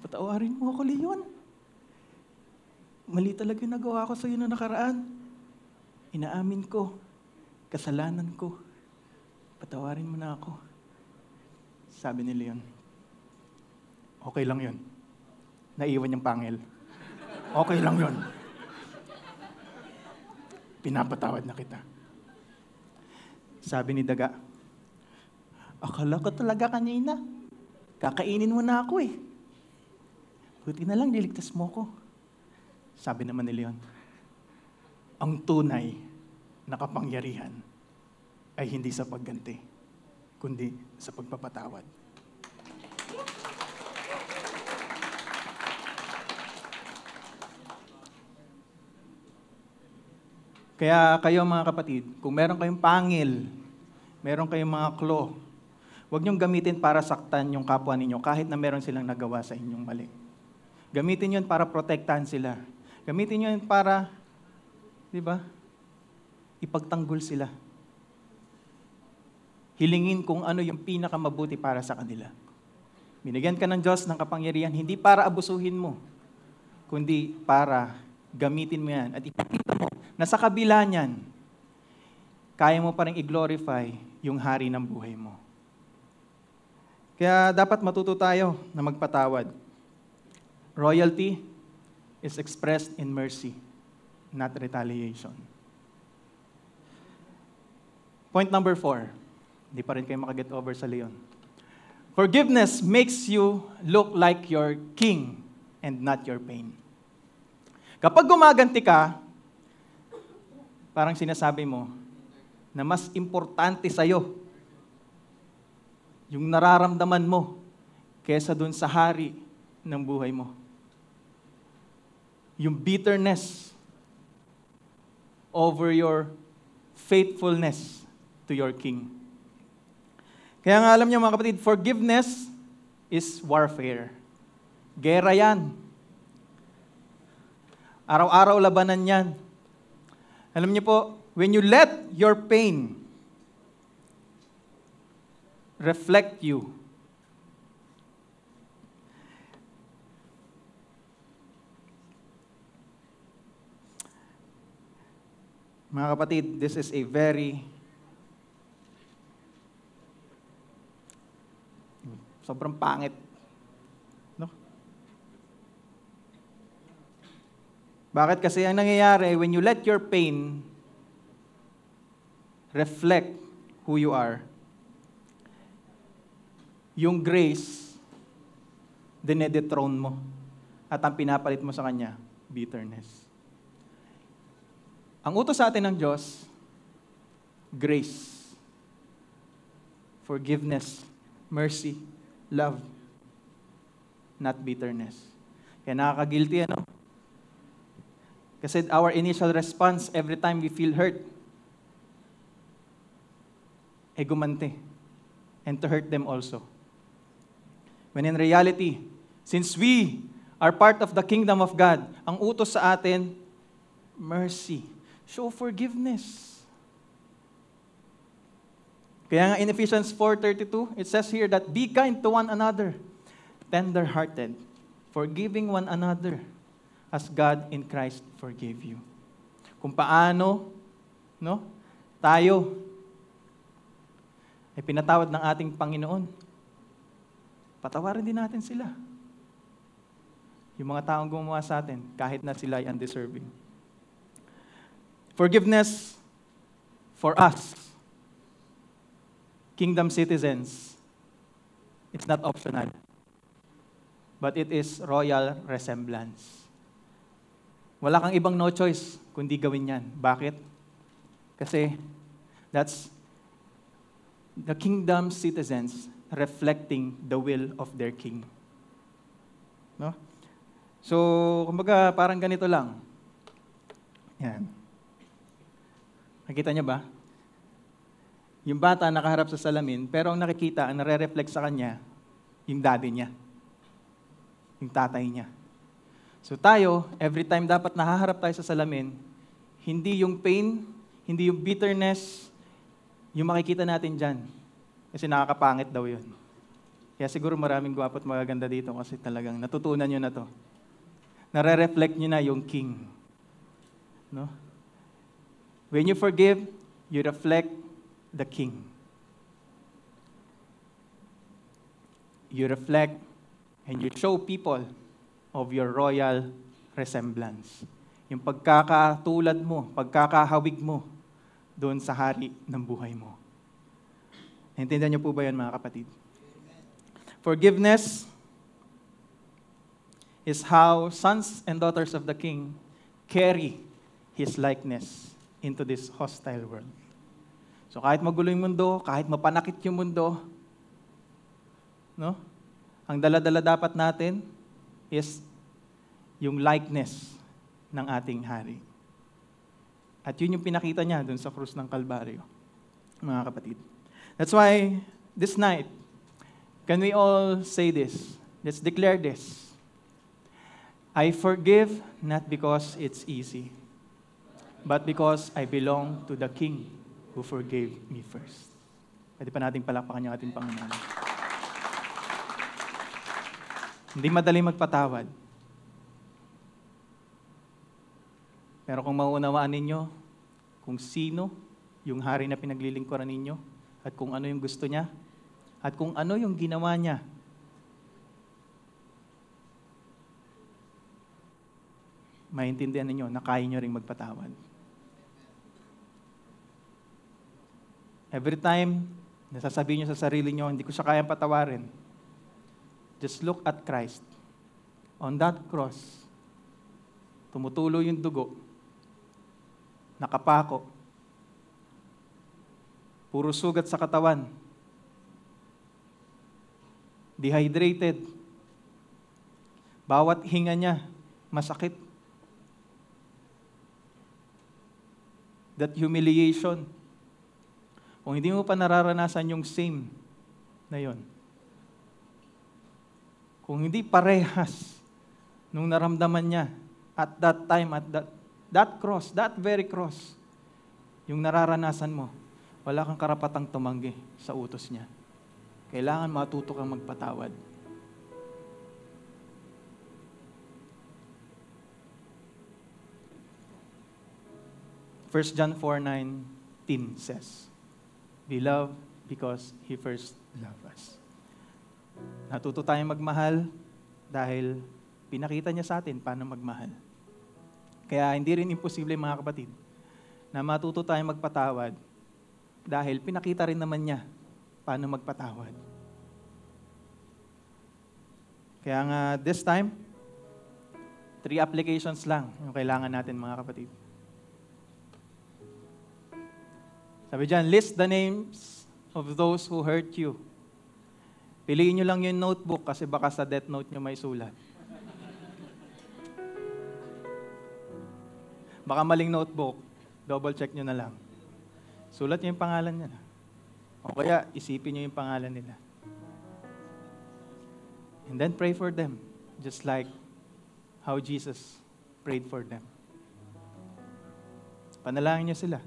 "Patawarin mo ako, Leon. Mali talaga yung nagawa ko sa iyo na nakaraan. Inaamin ko, kasalanan ko. Patawarin mo na ako." Sabi ni Leon, "Okay lang yun. Naiwan yung pangil. Okay lang yun. Pinapatawad na kita." Sabi ni Daga, "Akala ko talaga kanina, kakainin mo na ako eh. Buti na lang niligtas mo ko." Sabi naman ni Leon, "Ang tunay na kapangyarihan ay hindi sa pagganti, kundi sa pagpapatawad." Kaya kayo mga kapatid, kung meron kayong pangil, meron kayong mga claw, huwag niyong gamitin para saktan yung kapwa ninyo kahit na meron silang nagawa sa inyong mali. Gamitin yun para protektahan sila. Gamitin yun para, di ba, ipagtanggol sila. Hilingin kung ano yung pinakamabuti para sa kanila. Binigyan ka ng Diyos ng kapangyarihan, hindi para abusuhin mo, kundi para gamitin mo yan. At ipakita mo na sa kabila niyan, kaya mo pa rin i-glorify yung hari ng buhay mo. Kaya dapat matuto tayo na magpatawad. Royalty is expressed in mercy, not retaliation. Point number 4. Hindi pa rin kayo makaget over sa leon. Forgiveness makes you look like your king and not your pain. Kapag gumaganti ka, parang sinasabi mo na mas importante sa'yo yung nararamdaman mo kesa dun sa hari ng buhay mo. Yung bitterness over your faithfulness to your king. Kaya nga alam niyo mga kapatid, forgiveness is warfare. Gera yan. Araw-araw labanan yan. Alam niyo po, when you let your pain reflect you, mga kapatid, this is a very sobrang pangit. No? Bakit? Kasi ang nangyayari, when you let your pain reflect who you are, yung grace, dinedethrone mo. At ang pinapalit mo sa Kanya, bitterness. Ang utos sa atin ng Diyos, grace, forgiveness, mercy, love, not bitterness. Kaya nakaka-guilty, ano? Kasi our initial response every time we feel hurt, gumante, and to hurt them also. When in reality, since we are part of the kingdom of God, ang utos sa atin, mercy, show forgiveness. Kaya nga in Ephesians 4:32, it says here that be kind to one another, tender-hearted, forgiving one another, as God in Christ forgave you. Kung paano, no, tayo ay pinatawad ng ating Panginoon, patawarin din natin sila. Yung mga taong gumawa sa atin, kahit na sila ay undeserving. Forgiveness for us, kingdom citizens, it's not optional, but it is royal resemblance. Wala kang ibang no choice kundi gawin yan. Bakit? Kasi that's the kingdom citizens reflecting the will of their king. No? So, kumbaga, parang ganito lang. Yan. Nakita niyo ba? Yung bata nakaharap sa salamin, pero ang nakikita, ang nare-reflect sa kanya, yung daddy niya. Yung tatay niya. So tayo, every time dapat nahaharap tayo sa salamin, hindi yung pain, hindi yung bitterness, yung makikita natin dyan. Kasi nakakapangit daw yun. Kaya siguro maraming gwapo at magaganda dito kasi talagang natutunan nyo na to. Nare-reflect nyo na yung king. No? When you forgive, you reflect the king. You reflect and you show people of your royal resemblance. Yung pagkakatulad mo, pagkakahawig mo doon sa hari ng buhay mo. Naintindihan niyo po ba yan, mga kapatid? Forgiveness is how sons and daughters of the king carry his likeness into this hostile world. So kahit magulo yung mundo, kahit mapanakit yung mundo, no? Ang dala-dala dapat natin is yung likeness ng ating hari. At yun yung pinakita niya dun sa krus ng Kalbaryo, mga kapatid. That's why this night, can we all say this? Let's declare this. I forgive not because it's easy, but because I belong to the King who forgave me first. Pwede pa nating palakpakan yung ating Panginoon. Hindi madali magpatawad. Pero kung mauunawaan ninyo kung sino yung hari na pinaglilingkuran ninyo, at kung ano yung gusto niya, at kung ano yung ginawa niya, maintindihan ninyo na kaya nyo ring magpatawad. Every time nasasabihin nyo sa sarili nyo, hindi ko siya kayang patawarin, just look at Christ. On that cross, tumutulo yung dugo, nakapako, puro sugat sa katawan, dehydrated, bawat hinga niya, masakit. That humiliation. Kung hindi mo pa nararanasan yung same na yon, kung hindi parehas nung naramdaman niya at that time, at that cross, that very cross, yung nararanasan mo, wala kang karapatang tumanggi sa utos niya. Kailangan matuto kang magpatawad. First John 4:19 says, "Be loved because He first loved us." Natuto tayong magmahal dahil pinakita niya sa atin paano magmahal. Kaya hindi rin imposible, mga kapatid, na matuto tayong magpatawad dahil pinakita rin naman niya paano magpatawad. Kaya nga this time, 3 applications lang yung kailangan natin, mga kapatid. Sabi dyan, list the names of those who hurt you. Piliin nyo lang yung notebook kasi baka sa death note nyo may sulat. Baka maling notebook, double check nyo na lang. Sulat nyo yung pangalan nyo. O kaya, isipin nyo yung pangalan nila. And then pray for them, just like how Jesus prayed for them. Panalangin nyo sila.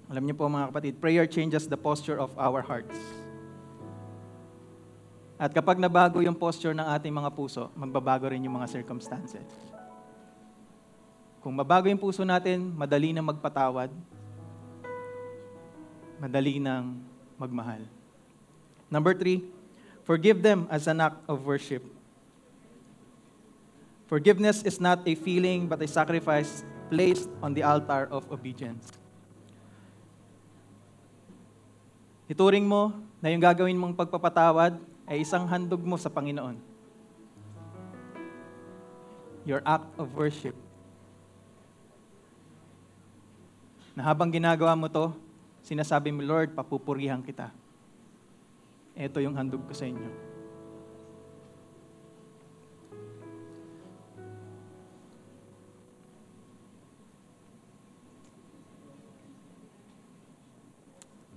Alam niyo po, mga kapatid, prayer changes the posture of our hearts. At kapag nabago yung posture ng ating mga puso, magbabago rin yung mga circumstances. Kung mabago yung puso natin, madali na magpatawad, madali nang magmahal. Number 3, forgive them as an act of worship. Forgiveness is not a feeling but a sacrifice placed on the altar of obedience. Ituring mo na yung gagawin mong pagpapatawad ay isang handog mo sa Panginoon. Your act of worship. Na habang ginagawa mo to, sinasabi mo, Lord, papupurihan kita. Ito yung handog ko sa inyo.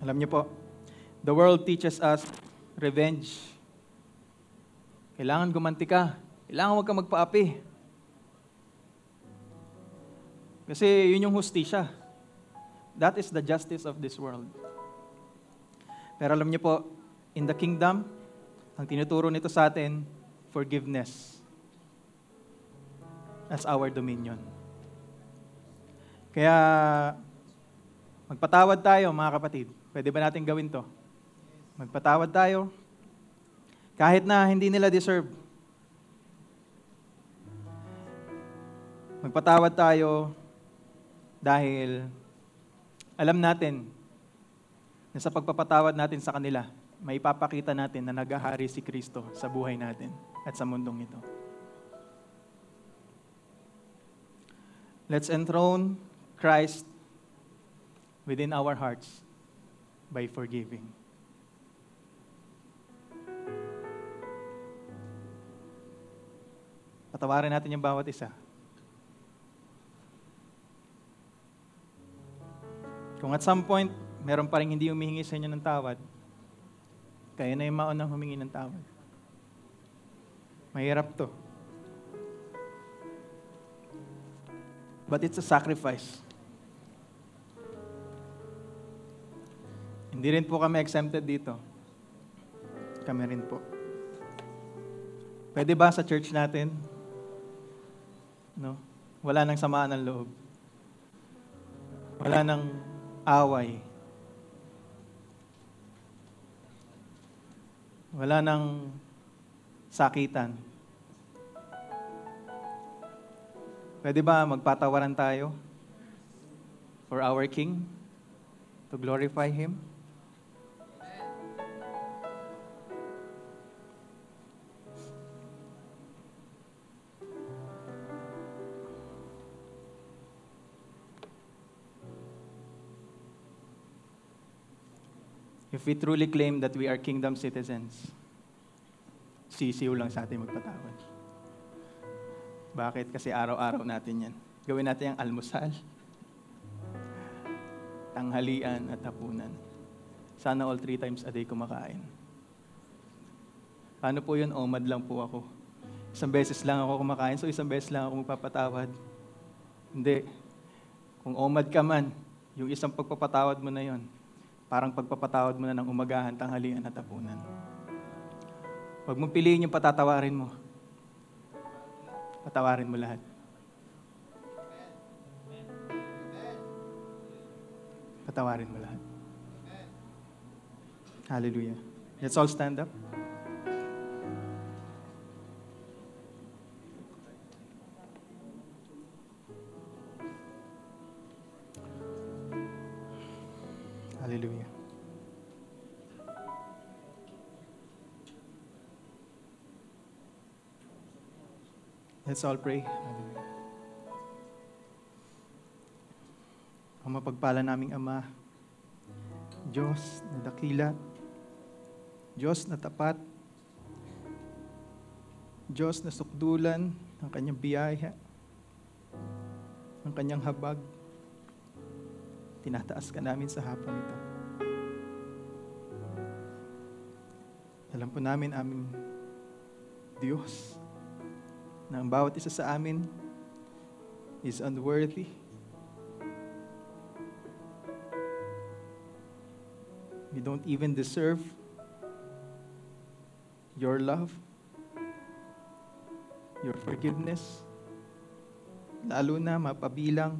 Alam niyo po, the world teaches us revenge. Kailangan gumanti ka. Kailangan huwag kang magpaapi. Kasi yun yung hustisya. That is the justice of this world. Pero alam niyo po, in the kingdom, ang tinuturo nito sa atin, forgiveness. That's our dominion. Kaya, magpatawad tayo, mga kapatid. Pwede ba natin gawin to? Magpatawad tayo. Kahit na hindi nila deserve. Magpatawad tayo dahil alam natin na sa pagpapatawad natin sa kanila, may ipapakita natin na naghahari si Kristo sa buhay natin at sa mundong ito. Let's enthrone Christ within our hearts by forgiving. Patawarin natin yung bawat isa. Kung at some point, meron pa rin hindi humihingi sa inyo ng tawad, kayo na yung maunang humingi ng tawad. Mahirap to. But it's a sacrifice. Hindi rin po kami exempted dito. Kami rin po. Pwede ba sa church natin, no? Wala nang samaan ng loob. Wala nang away. Wala nang sakitan. Pwede ba magpatawaran tayo for our King to glorify Him? If we truly claim that we are kingdom citizens, sisiw lang sa atin magpatawad. Bakit? Kasi araw-araw natin yan. Gawin natin yung almusal, tanghalian at hapunan. Sana all 3 times a day kumakain. Paano po yun? Omad lang po ako. Isang beses lang ako kumakain, so isang beses lang ako magpapatawad. Hindi. Kung omad ka man, yung isang pagpapatawad mo na yon, parang pagpapatawad mo na ng umagahan, tanghalian at hapunan. Huwag mong piliin yung patatawarin mo. Patawarin mo lahat. Patawarin mo lahat. Hallelujah. Let's all stand up. Hallelujah. Let's all pray. Hallelujah. Ang mapagpala naming Ama, Diyos na dakila, Diyos na tapat, Diyos na sukdulan ng kanyang biyaya, ng kanyang habag, tinataas ka namin sa hapon ito. Alam po namin aming Diyos na ang bawat isa sa amin is unworthy. We don't even deserve your love, your forgiveness, lalo na mapabilang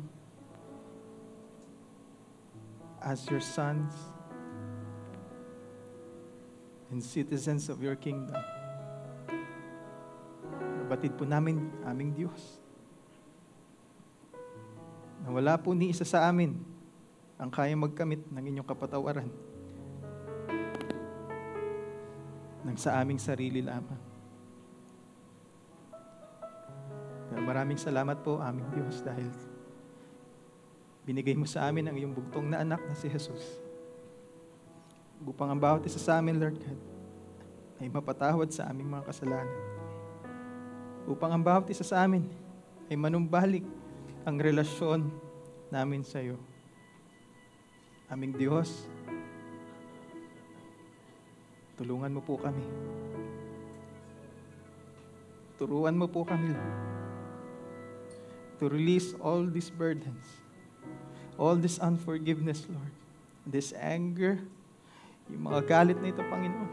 as your sons and citizens of your kingdom. Batid po namin aming Diyos na wala po ni isa sa amin ang kayang magkamit ng inyong kapatawaran ng sa aming sarili lamang. Pero maraming salamat po aming Diyos dahil binigay mo sa amin ang iyong bugtong na anak na si Jesus upang ang bawat isa sa amin, Lord God, ay mapatawad sa aming mga kasalanan. Upang ang bawat isa sa amin ay manumbalik ang relasyon namin sa iyo. Aming Diyos, tulungan mo po kami. Turuan mo po kami, Lord, to release all these burdens, all this unforgiveness, Lord, this anger, yung mga galit na ito, Panginoon,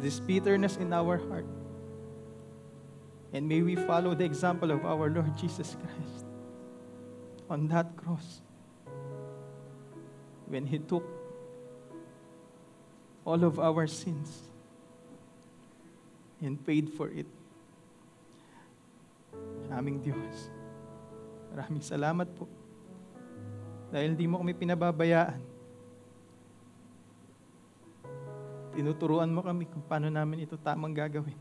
this bitterness in our heart. And may we follow the example of our Lord Jesus Christ on that cross when He took all of our sins and paid for it. Aming Diyos, maraming salamat po dahil hindi mo kami pinababayaan. Tinuturuan mo kami kung paano namin ito tamang gagawin.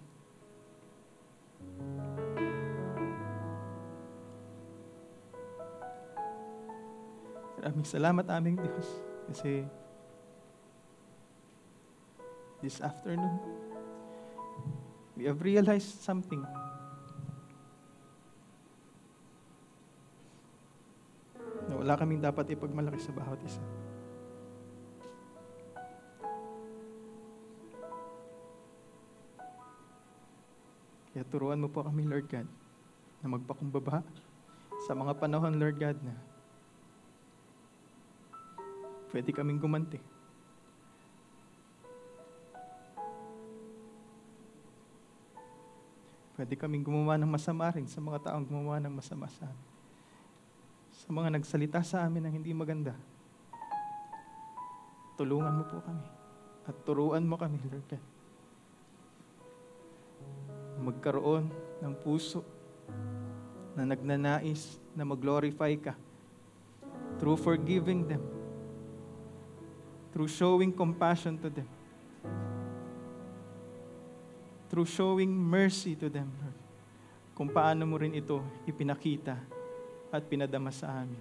Maraming salamat aming Diyos kasi this afternoon we have realized something. Na wala kaming dapat ipagmalaki sa bawat isa. Kaya turuan mo po kami, Lord God, na magpakumbaba sa mga panahon, Lord God, na pwede kaming gumanti. Pwede kaming gumawa ng masama rin sa mga taong gumawa ng masama sa amin. Sa mga nagsalita sa amin ng hindi maganda. Tulungan mo po kami. At turuan mo kami, Lord God. Magkaroon ng puso na nagnanais na mag-glorify ka through forgiving them, through showing compassion to them, through showing mercy to them, Lord. Kung paano mo rin ito ipinakita at pinadama sa amin.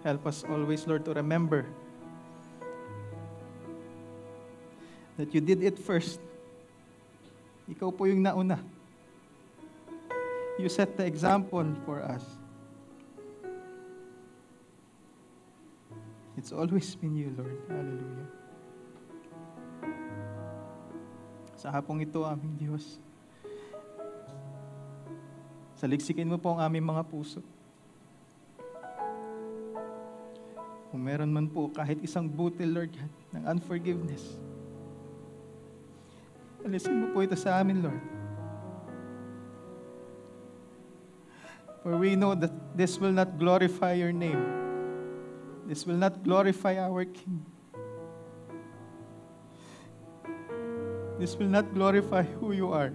Help us always, Lord, to remember that you did it first. Ikaw po yung nauna. You set the example for us. It's always been you, Lord. Hallelujah. Sa hapong ito, aming Diyos, saliksikin mo po ang aming mga puso. Kung meron man po kahit isang butil, Lord God, ng unforgiveness, alisin mo po ito sa amin, Lord. For we know that this will not glorify your name. This will not glorify our King. This will not glorify who you are.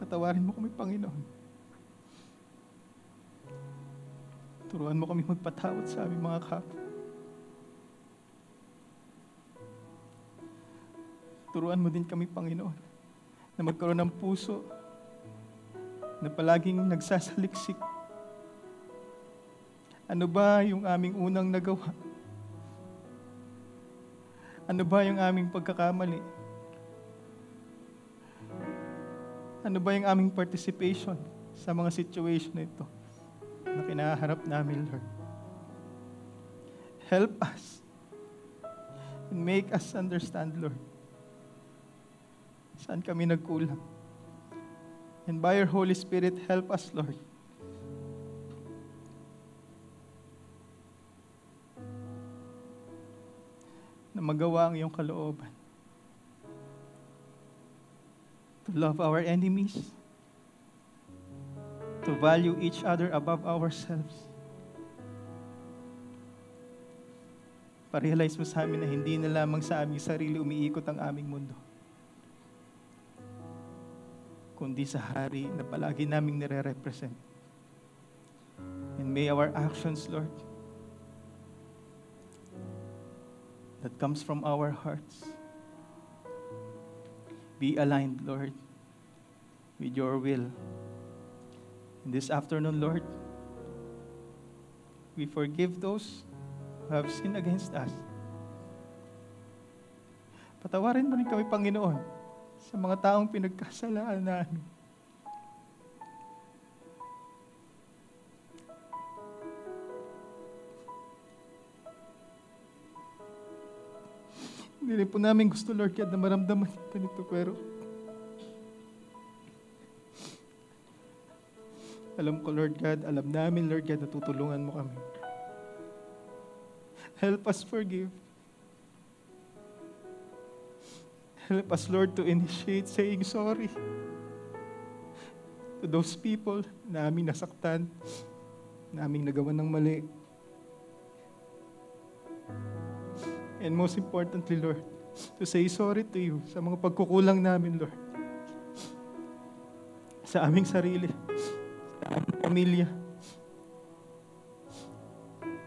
Patawarin mo kami, Panginoon. Turuan mo kami magpatawad sa aming mga kapwa. Turuan mo din kami, Panginoon, na magkaroon ng puso na palaging nagsasaliksik. Ano ba yung aming unang nagawa? Ano ba yung aming pagkakamali? Ano ba yung aming participation sa mga situation na ito na kinaharap namin, Lord? Help us and make us understand, Lord, saan kami nagkulang. And by your Holy Spirit, help us, Lord, na magawa ang iyong kalooban. To love our enemies, to value each other above ourselves. Pa-realize mo sa amin na hindi na lamang sa aming sarili umiikot ang aming mundo, kundi sa hari na palagi naming nire-represent. And may our actions, Lord, that comes from our hearts, be aligned, Lord, with your will. And this afternoon, Lord, we forgive those who have sinned against us. Patawarin mo rin kami, Panginoon, sa mga taong pinagkasalaan namin. Hindi rin po namin gusto, Lord God, na maramdaman ganito, pero alam ko, Lord God, alam namin, Lord God, na tutulungan mo kami. Help us forgive. Help us, Lord, to initiate saying sorry to those people na aming nasaktan, na aming nagawa ng mali. And most importantly, Lord, to say sorry to you sa mga pagkukulang namin, Lord. Sa aming sarili, sa aming pamilya,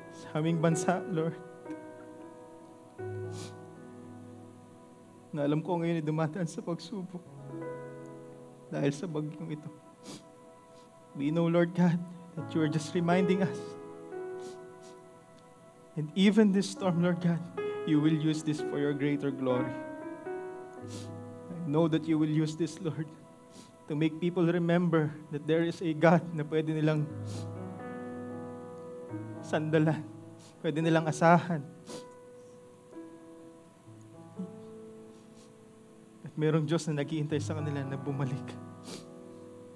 sa aming bansa, Lord. Na alam ko ngayon ay dumadaan sa pagsubok dahil sa bagyong ito. We know, Lord God, that you are just reminding us. And even this storm, Lord God, you will use this for your greater glory. I know that you will use this, Lord, to make people remember that there is a God na pwede nilang sandalan, pwede nilang asahan. At merong Diyos na naghihintay sa kanila na bumalik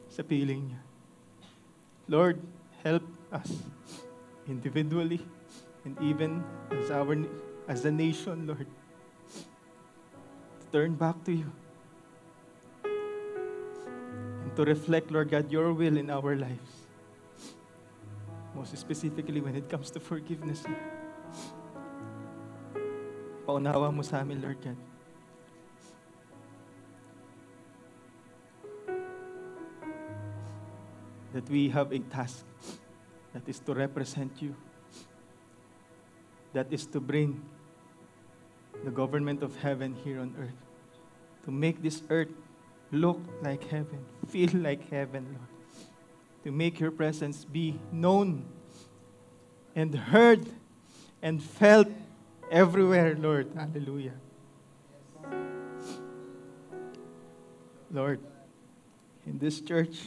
sa piling niya. Lord, help us individually and even as a nation, Lord, turn back to you. And to reflect, Lord God, your will in our lives. Most specifically when it comes to forgiveness, Lord. Paunawa mo sa amin, Lord God. That we have a task that is to represent you. That is to bring the government of heaven here on earth. To make this earth look like heaven, feel like heaven, Lord. To make your presence be known and heard and felt everywhere, Lord. Hallelujah. Lord, in this church,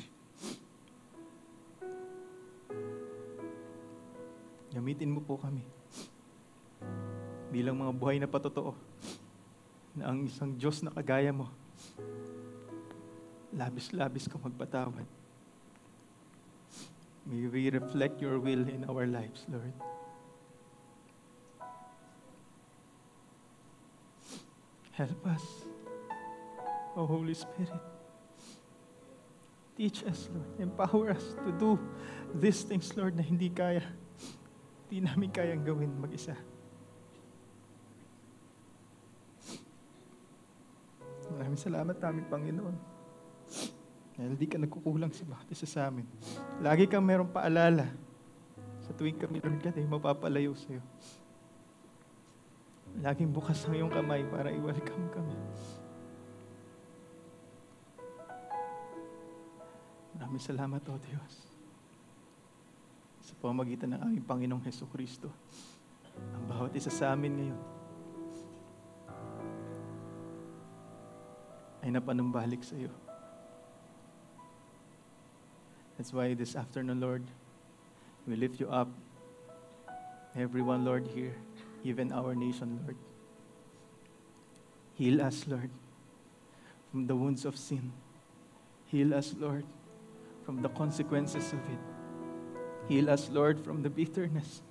gamitin mo po kami bilang mga buhay na patotoo na ang isang Diyos na kagaya mo, labis-labis ka magpatawad. May we reflect your will in our lives, Lord. Help us, O Holy Spirit. Teach us, Lord. Empower us to do these things, Lord, na hindi namin kayang gawin mag-isa. Maraming salamat aming Panginoon. Dahil di ka nagkukulang sa bawat isa sa amin. Lagi kang merong paalala sa tuwing kami, Lord God, ay mapapalayo sa iyo. Laging bukas ang iyong kamay para i-welcome kami. Maraming salamat, O Diyos, sa pamamagitan ng aming Panginoong Hesukristo. Ang bawat isa sa amin ngayon ay napanumbalik sa iyo. That's why this afternoon, Lord, we lift you up. Everyone, Lord, here, even our nation, Lord. Heal us, Lord, from the wounds of sin. Heal us, Lord, from the consequences of it. Heal us, Lord, from the bitterness.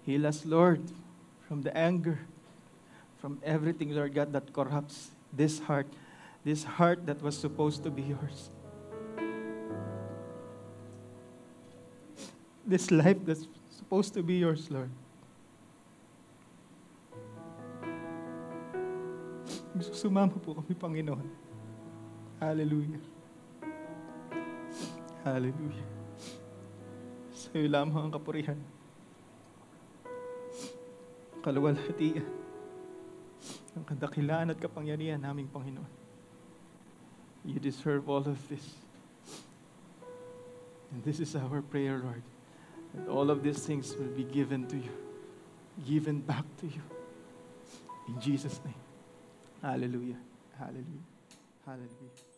Heal us, Lord, from the anger, from everything, Lord God, that corrupts this heart that was supposed to be yours. This life that's supposed to be yours, Lord. Gusto sumama po kami, Panginoon. Hallelujah. Hallelujah. Sa iyo lamang ang kapurihan, kaluwalhatian, ang kadakilaan at kapangyarihan naming Panginoon. You deserve all of this. And this is our prayer, Lord. That all of these things will be given to you, given back to you. In Jesus' name. Hallelujah. Hallelujah. Hallelujah.